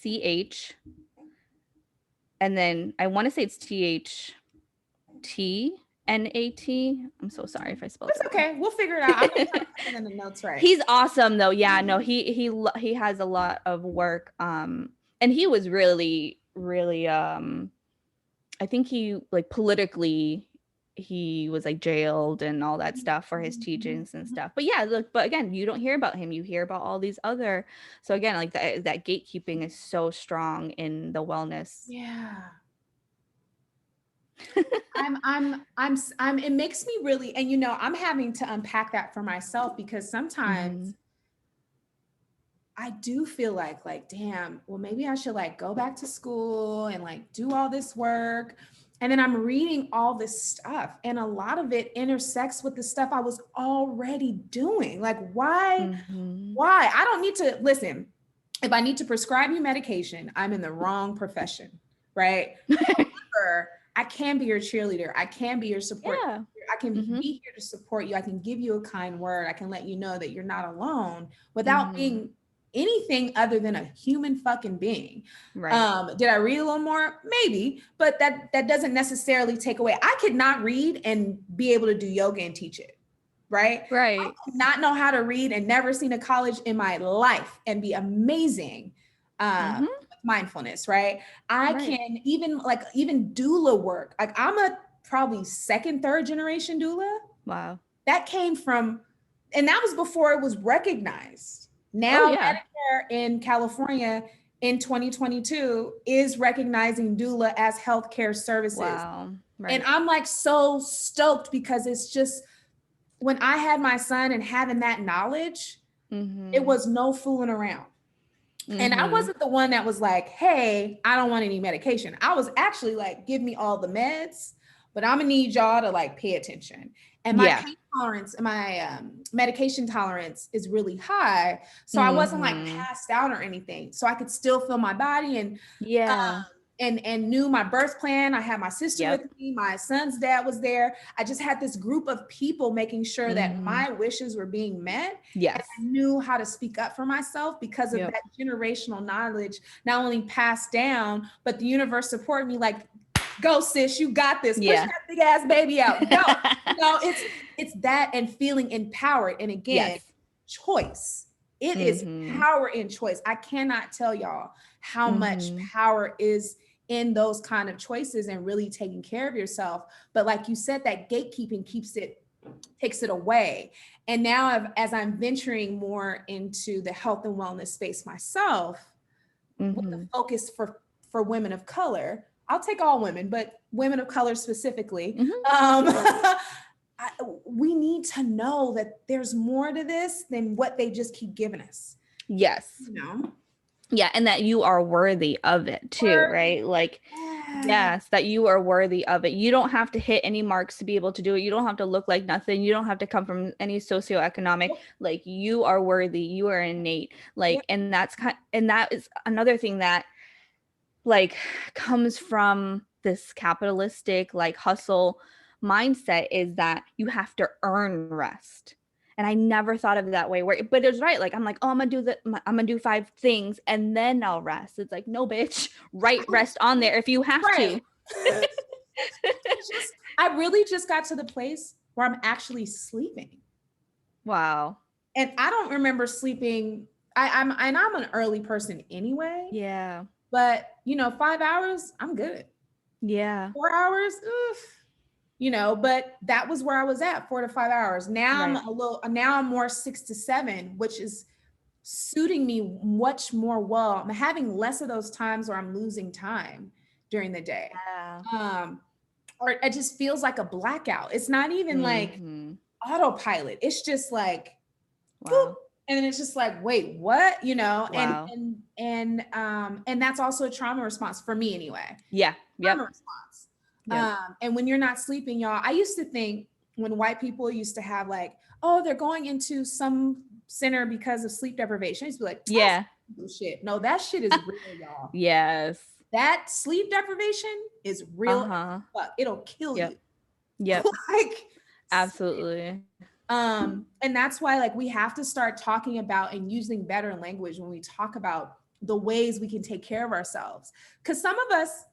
THICH, and then I want to say it's THTNAT. I'm so sorry if I spelled
It's
it wrong.
okay. We'll figure it out. I'm gonna try to put it in the notes right.
He's awesome though. Yeah, no, he has a lot of work. And he was really I think he like politically he was like jailed and all that stuff for his teachings and stuff. But yeah, look, but again, you don't hear about him. You hear about all these other. So again, like that gatekeeping is so strong in the wellness.
Yeah. It makes me really, and I'm having to unpack that for myself because sometimes I do feel like, damn, well, maybe I should like go back to school and like do all this work. And then I'm reading all this stuff, and a lot of it intersects with the stuff I was already doing. Like, why? Why? I don't need to listen. If I need to prescribe you medication, I'm in the wrong profession, right? However, I can be your cheerleader. I can be your support.
Yeah.
I can be here to support you. I can give you a kind word. I can let you know that you're not alone without being anything other than a human fucking being.
Right.
Did I read a little more? Maybe, but that doesn't necessarily take away. I could not read and be able to do yoga and teach it. Right.
Right.
I could not know how to read and never seen a college in my life and be amazing with mindfulness. Right. I can even doula work. Like I'm a probably second, third generation doula.
Wow.
That came from, and that was before it was recognized. Now, Medicare in California in 2022 is recognizing doula as healthcare services.
Wow. Right.
And I'm like so stoked because it's just, when I had my son and having that knowledge, it was no fooling around. And I wasn't the one that was like, hey, I don't want any medication. I was actually like, give me all the meds, but I'm gonna need y'all to like pay attention. And my pain tolerance and my medication tolerance is really high. So I wasn't like passed out or anything. So I could still feel my body and and knew my birth plan. I had my sister with me. My son's dad was there. I just had this group of people making sure that my wishes were being met.
Yes.
And I knew how to speak up for myself because of that generational knowledge, not only passed down, but the universe supported me like, go sis, you got this. Push that big ass baby out. Go. It's that and feeling empowered. And again, choice. It is power in choice. I cannot tell y'all how much power is in those kind of choices and really taking care of yourself. But like you said, that gatekeeping takes it away. And now as I'm venturing more into the health and wellness space myself, with the focus for women of color, I'll take all women, but women of color specifically, we need to know that there's more to this than what they just keep giving us.
Yes. Yeah. And that you are worthy of it too, right? Like, yes, that you are worthy of it. You don't have to hit any marks to be able to do it. You don't have to look like nothing. You don't have to come from any socioeconomic, like you are worthy, you are innate. Like, and that is another thing that like comes from this capitalistic like hustle mindset, is that you have to earn rest. And I never thought of it that way, but it's right. Like, I'm like, oh, I'm gonna do 5 things and then I'll rest. It's like, no, bitch, write rest on there if you have to.
I really just got to the place where I'm actually sleeping.
Wow.
And I don't remember sleeping. I'm an early person anyway.
Yeah.
But 5 hours, I'm good.
Yeah.
4 hours, oof. But that was where I was at, 4 to 5 hours. Now I'm more 6 to 7, which is suiting me much more well. I'm having less of those times where I'm losing time during the day.
Yeah.
Or it just feels like a blackout. It's not even like autopilot. It's just like, boop, and then it's just like, wait, what? And that's also a trauma response for me anyway.
Yeah.
Trauma response. And when you're not sleeping, y'all, I used to think when white people used to have like, oh, they're going into some center because of sleep deprivation, I used to be like, shit. No, that shit is real, y'all.
Yes.
that sleep deprivation is real.
Uh-huh.
Fuck. It'll kill
Yep.
you.
Yep.
Like,
Absolutely.
and that's why like we have to start talking about and using better language when we talk about the ways we can take care of ourselves. Because some of us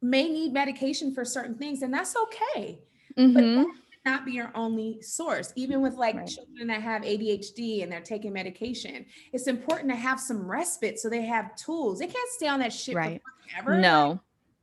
may need medication for certain things, and that's okay. But that should not be your only source. Even with like children that have ADHD and they're taking medication, it's important to have some respite so they have tools. They can't stay on that shit for forever.
No.
Like,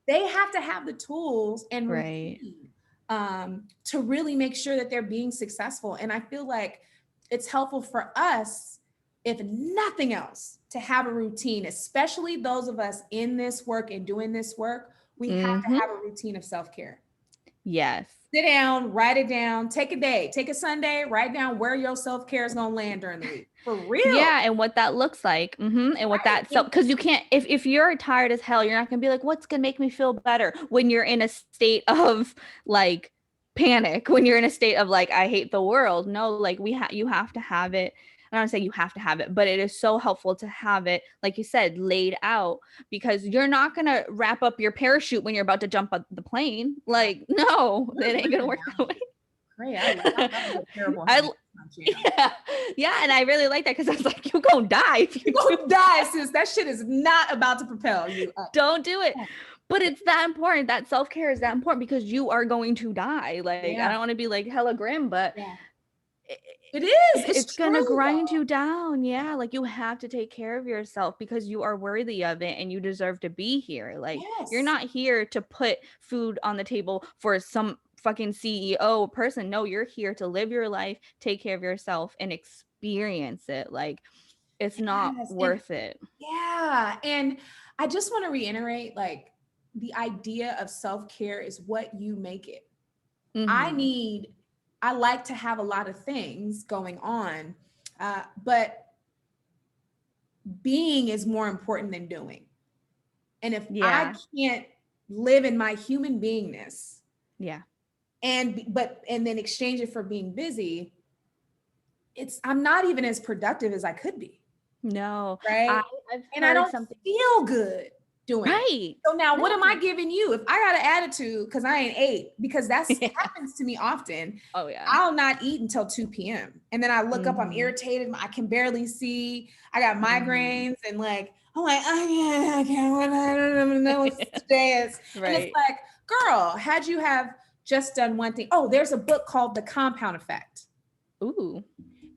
they have to have the tools and
Right.
routine, to really make sure that they're being successful. And I feel like it's helpful for us, if nothing else, to have a routine, especially those of us in this work and doing this work. We have to have a routine of self-care.
Yes.
Sit down, write it down, take a day, take a Sunday, write down where your self-care is going to land during the week. For real.
Yeah. And what that looks like. And what that, so, cause you can't, if you're tired as hell, you're not gonna be like, what's gonna make me feel better when you're in a state of like panic, when you're in a state of like, I hate the world. No, like you have to have it. I don't say you have to have it, but it is so helpful to have it, like you said, laid out, because you're not going to wrap up your parachute when you're about to jump on the plane. Like, no, it ain't going to work that way.
Great. I love terrible.
Yeah. And I really like that, because I was like, you're going to die. If
you're going to die, sis. That shit is not about to propel you up.
Don't do it. But it's that important. That self-care is that important, because you are going to die. Like, I don't want to be like hella grim, but
it is.
It's going to grind you down. Yeah. Like, you have to take care of yourself, because you are worthy of it and you deserve to be here. Like, you're not here to put food on the table for some fucking CEO person. No, you're here to live your life, take care of yourself, and experience it. Like, it's not worth it.
Yeah. And I just want to reiterate, like, the idea of self-care is what you make it. I like to have a lot of things going on, but being is more important than doing. And if I can't live in my human beingness, and then exchange it for being busy, I'm not even as productive as I could be.
No,
right? And I don't feel good doing it. So now what am I giving you? If I got an attitude because I ain't ate, because that's happens to me often.
Oh yeah.
I'll not eat until 2 p.m. And then I look up, I'm irritated. I can barely see. I got migraines and like, I'm like, I don't know what today is. And it's like, girl, had you have just done one thing. Oh, there's a book called The Compound Effect.
Ooh.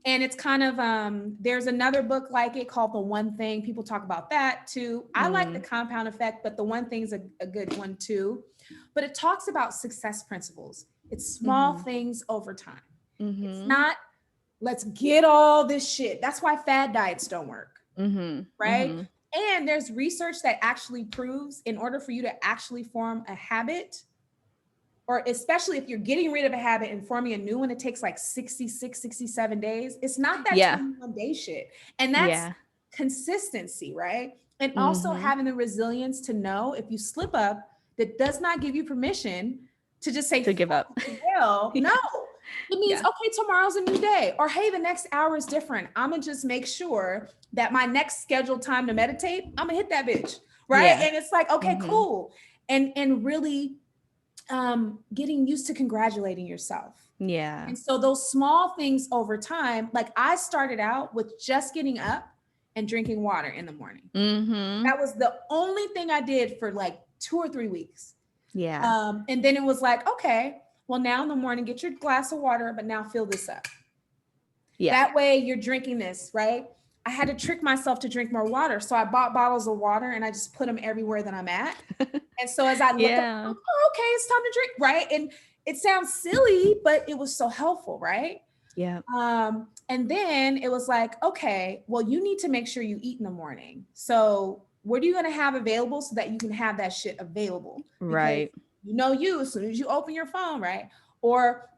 And it's kind of, there's another book like it called The One Thing. People talk about that too. I like The Compound Effect, but The One Thing is a good one too. But it talks about success principles. It's small things over time. It's not, let's get all this shit. That's why fad diets don't work, right? And there's research that actually proves in order for you to actually form a habit, or especially if you're getting rid of a habit and forming a new one, it takes like 66, 67 days. It's not that 21 day shit. And that's consistency, right? And also having the resilience to know if you slip up, that does not give you permission to just say,
to give up.
Hell, no. It means, okay, tomorrow's a new day. Or, hey, the next hour is different. I'm going to just make sure that my next scheduled time to meditate, I'm going to hit that bitch, right? Yeah. And it's like, okay, cool. And really getting used to congratulating yourself.
Yeah.
And so those small things over time, like I started out with just getting up and drinking water in the morning. That was the only thing I did for like 2 or 3 weeks.
Yeah.
And then it was like, okay, well, now in the morning, get your glass of water, but now fill this up. Yeah. That way you're drinking this, right? I had to trick myself to drink more water. So I bought bottles of water and I just put them everywhere that I'm at. And so as I look up, oh, okay, it's time to drink, right? And it sounds silly, but it was so helpful, right?
Yeah.
And then it was like, okay, well, you need to make sure you eat in the morning. So what are you going to have available so that you can have that shit available? Because
right.
You know, as soon as you open your phone, right? Or,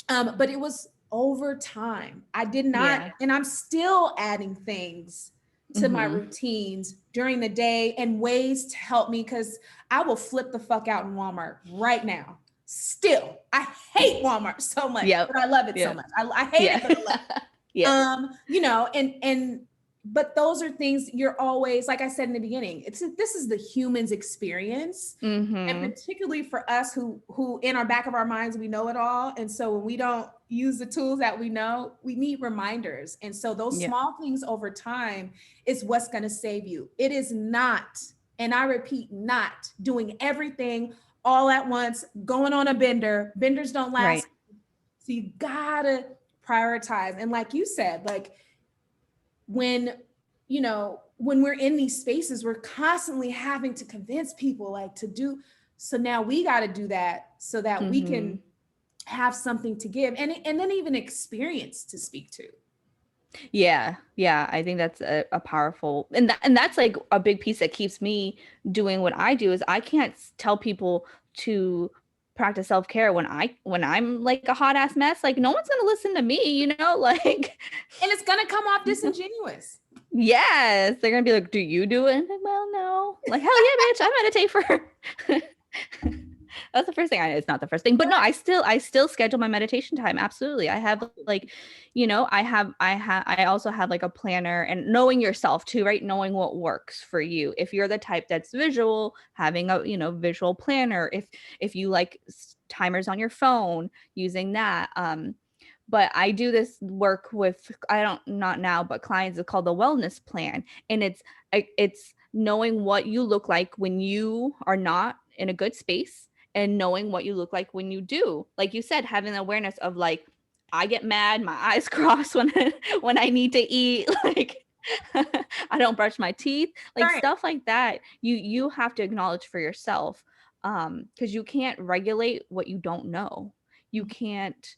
but it was over time. I did not, and I'm still adding things to my routines during the day and ways to help me, because I will flip the fuck out in Walmart right now. Still, I hate Walmart so much, but I love it so much. I hate it, but I love it. You know, and but those are things you're always, like I said in the beginning, this is the human's experience. And particularly for us who in our back of our minds, we know it all. And so when we don't use the tools that we know, we need reminders. And so those small things over time is what's going to save you. It is not, and I repeat, not doing everything all at once, going on a bender. Benders don't last.
Right.
So you gotta prioritize. And like you said, like when we're in these spaces, we're constantly having to convince people like to do. So now we got to do that so that we can have something to give and then even experience to speak to.
Yeah. I think that's a powerful, and that's like a big piece that keeps me doing what I do is I can't tell people to practice self-care when I'm like a hot ass mess. Like no one's going to listen to me, like,
and it's going to come off disingenuous.
Yes. They're going to be like, do you do it? And I'm like, well, no. Like, hell yeah, bitch. I meditate for That's the first thing. It's not the first thing, but no, I still schedule my meditation time. Absolutely. I have like, I also have like a planner and knowing yourself too, right? Knowing what works for you. If you're the type that's visual, having a, visual planner, if you like timers on your phone, using that. But I do this work with, not now, but clients. It's called the wellness plan. And it's knowing what you look like when you are not in a good space and knowing what you look like when you do. Like you said, having awareness of like, I get mad, my eyes cross when I need to eat, like I don't brush my teeth, like right. Stuff like that. You have to acknowledge for yourself, because you can't regulate what you don't know. You can't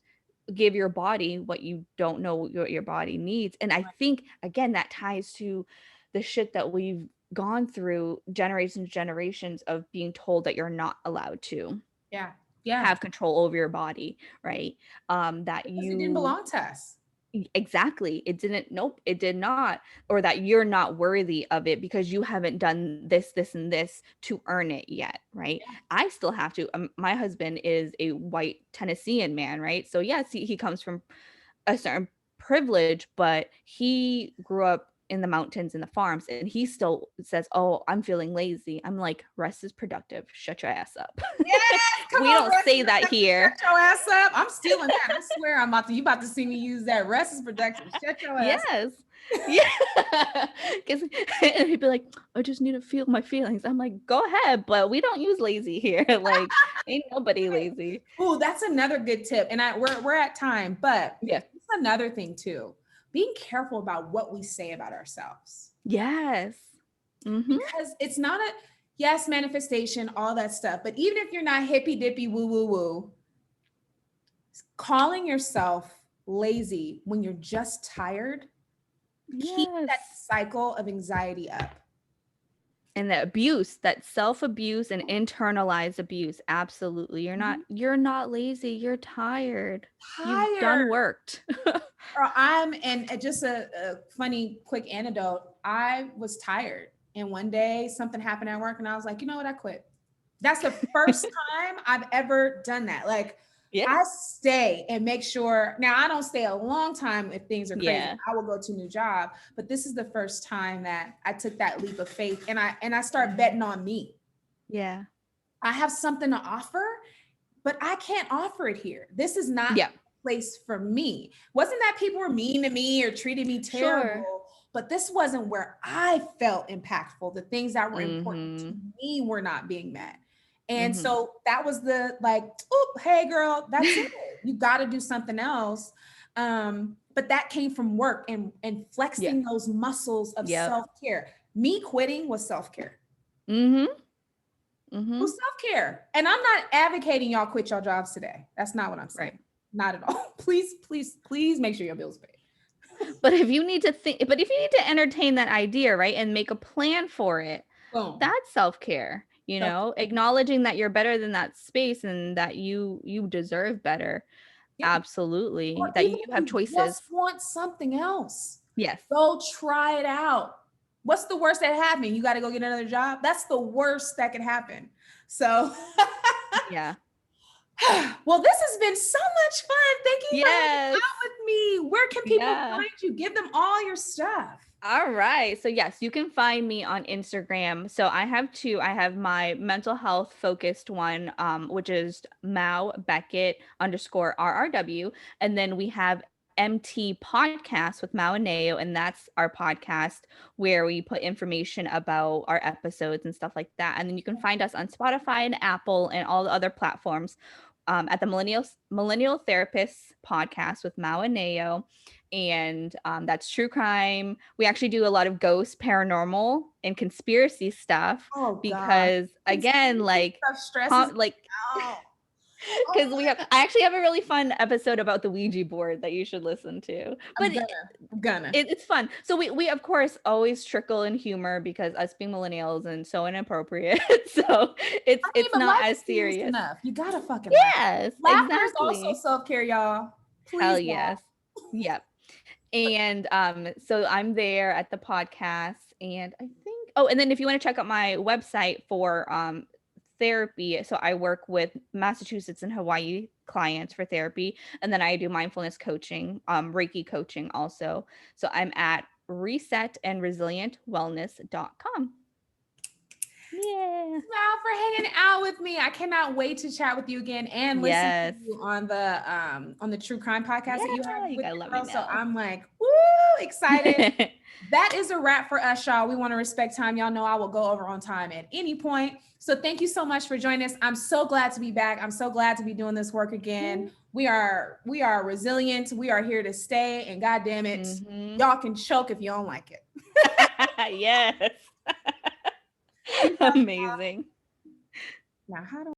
give your body what you don't know what your body needs. And I think, again, that ties to the shit that we've gone through generations of being told that you're not allowed to have control over your body, right? That because
it didn't belong to us.
Exactly. It didn't. Nope, it did not. Or that you're not worthy of it because you haven't done this, and this to earn it yet, right? Yeah. I still have to. My husband is a white Tennessean man, right? So yes, he comes from a certain privilege, but he grew up in the mountains and the farms, and he still says, oh, I'm feeling lazy. I'm like, rest is productive. Shut your ass up.
Yes,
we don't say that here.
Shut your ass up. I'm stealing that. I swear you about to see me use that. Rest is productive. Shut your ass up.
Yeah. And he'd be like, I just need to feel my feelings. I'm like, go ahead, but we don't use lazy here. Like, ain't nobody lazy.
Oh, that's another good tip. And we're at time, but
it's
another thing too. Being careful about what we say about ourselves.
Yes. Mm-hmm.
Because it's not manifestation, all that stuff. But even if you're not hippy dippy woo woo woo, calling yourself lazy when you're just tired, keep that cycle of anxiety up.
And the abuse, that self-abuse and internalized abuse. Absolutely. You're not lazy. You're tired. You've done worked.
And just a funny, quick anecdote. I was tired. And one day something happened at work and I was like, you know what? I quit. That's the first time I've ever done that. Like, I stay and make sure. Now, I don't stay a long time if things are crazy. Yeah. I will go to a new job. But this is the first time that I took that leap of faith and I start betting on me.
Yeah.
I have something to offer, but I can't offer it here. This is not a place for me. Wasn't that people were mean to me or treated me terrible, but this wasn't where I felt impactful. The things that were important to me were not being met. And so that was the like, oh, hey girl, that's it. You got to do something else. But that came from work and flexing those muscles of self-care. Me quitting was self-care. It was self-care. And I'm not advocating y'all quit your jobs today. That's not what I'm saying. Right. Not at all. Please make sure your bills paid.
But if you need to entertain that idea, right, and make a plan for it, that's self-care. Acknowledging that you're better than that space and that you deserve better. Yeah. Absolutely. Or that you have choices.
Just want something else.
Yes.
Go try it out. What's the worst that happened? You got to go get another job. That's the worst that could happen. So
yeah.
Well, this has been so much fun. Thank you for hanging out with me. Where can people find you? Give them all your stuff.
All right. So yes, you can find me on Instagram. So I have two. I have my mental health focused one, which is Mao Buckett _ RRW. And then we have MT Podcast with Mao and Nao. And that's our podcast where we put information about our episodes and stuff like that. And then you can find us on Spotify and Apple and all the other platforms. At the Millennial Therapists Podcast with Mao and Nao, and that's true crime. We actually do a lot of ghost, paranormal, and conspiracy stuff
Oh God.
because, again, like,
Stuff stresses me
like,
out.
because
Oh,
I actually have a really fun episode about the Ouija board that you should listen to. But
I'm gonna.
it's fun. So we of course always trickle in humor because us being millennials and so inappropriate. So it's
But
not
life
as
is serious
serious.
enough. You gotta fucking laugh.
Yes,
Laughter is
exactly.
also self-care, y'all. Please
Hell
laugh.
yes. Yep. And so I'm there at the podcast, and I think, oh, and then if you want to check out my website for therapy, so I work with Massachusetts and Hawaii clients for therapy, and then I do mindfulness coaching, Reiki coaching also. So I'm at resetandresilientwellness.com. Yeah.
Wow, for hanging out with me. I cannot wait to chat with you again and listen
Yes.
to you on the true crime podcast that you have
You
with
gotta
your
let me
girl. So
know.
I'm like, woo, excited. That is a wrap for us, y'all. We want to respect time. Y'all know I will go over on time at any point. So thank you so much for joining us. I'm so glad to be back. I'm so glad to be doing this work again. We are resilient. We are here to stay. And God damn it, y'all can choke if you don't like it.
Yes. Amazing.
Now, how do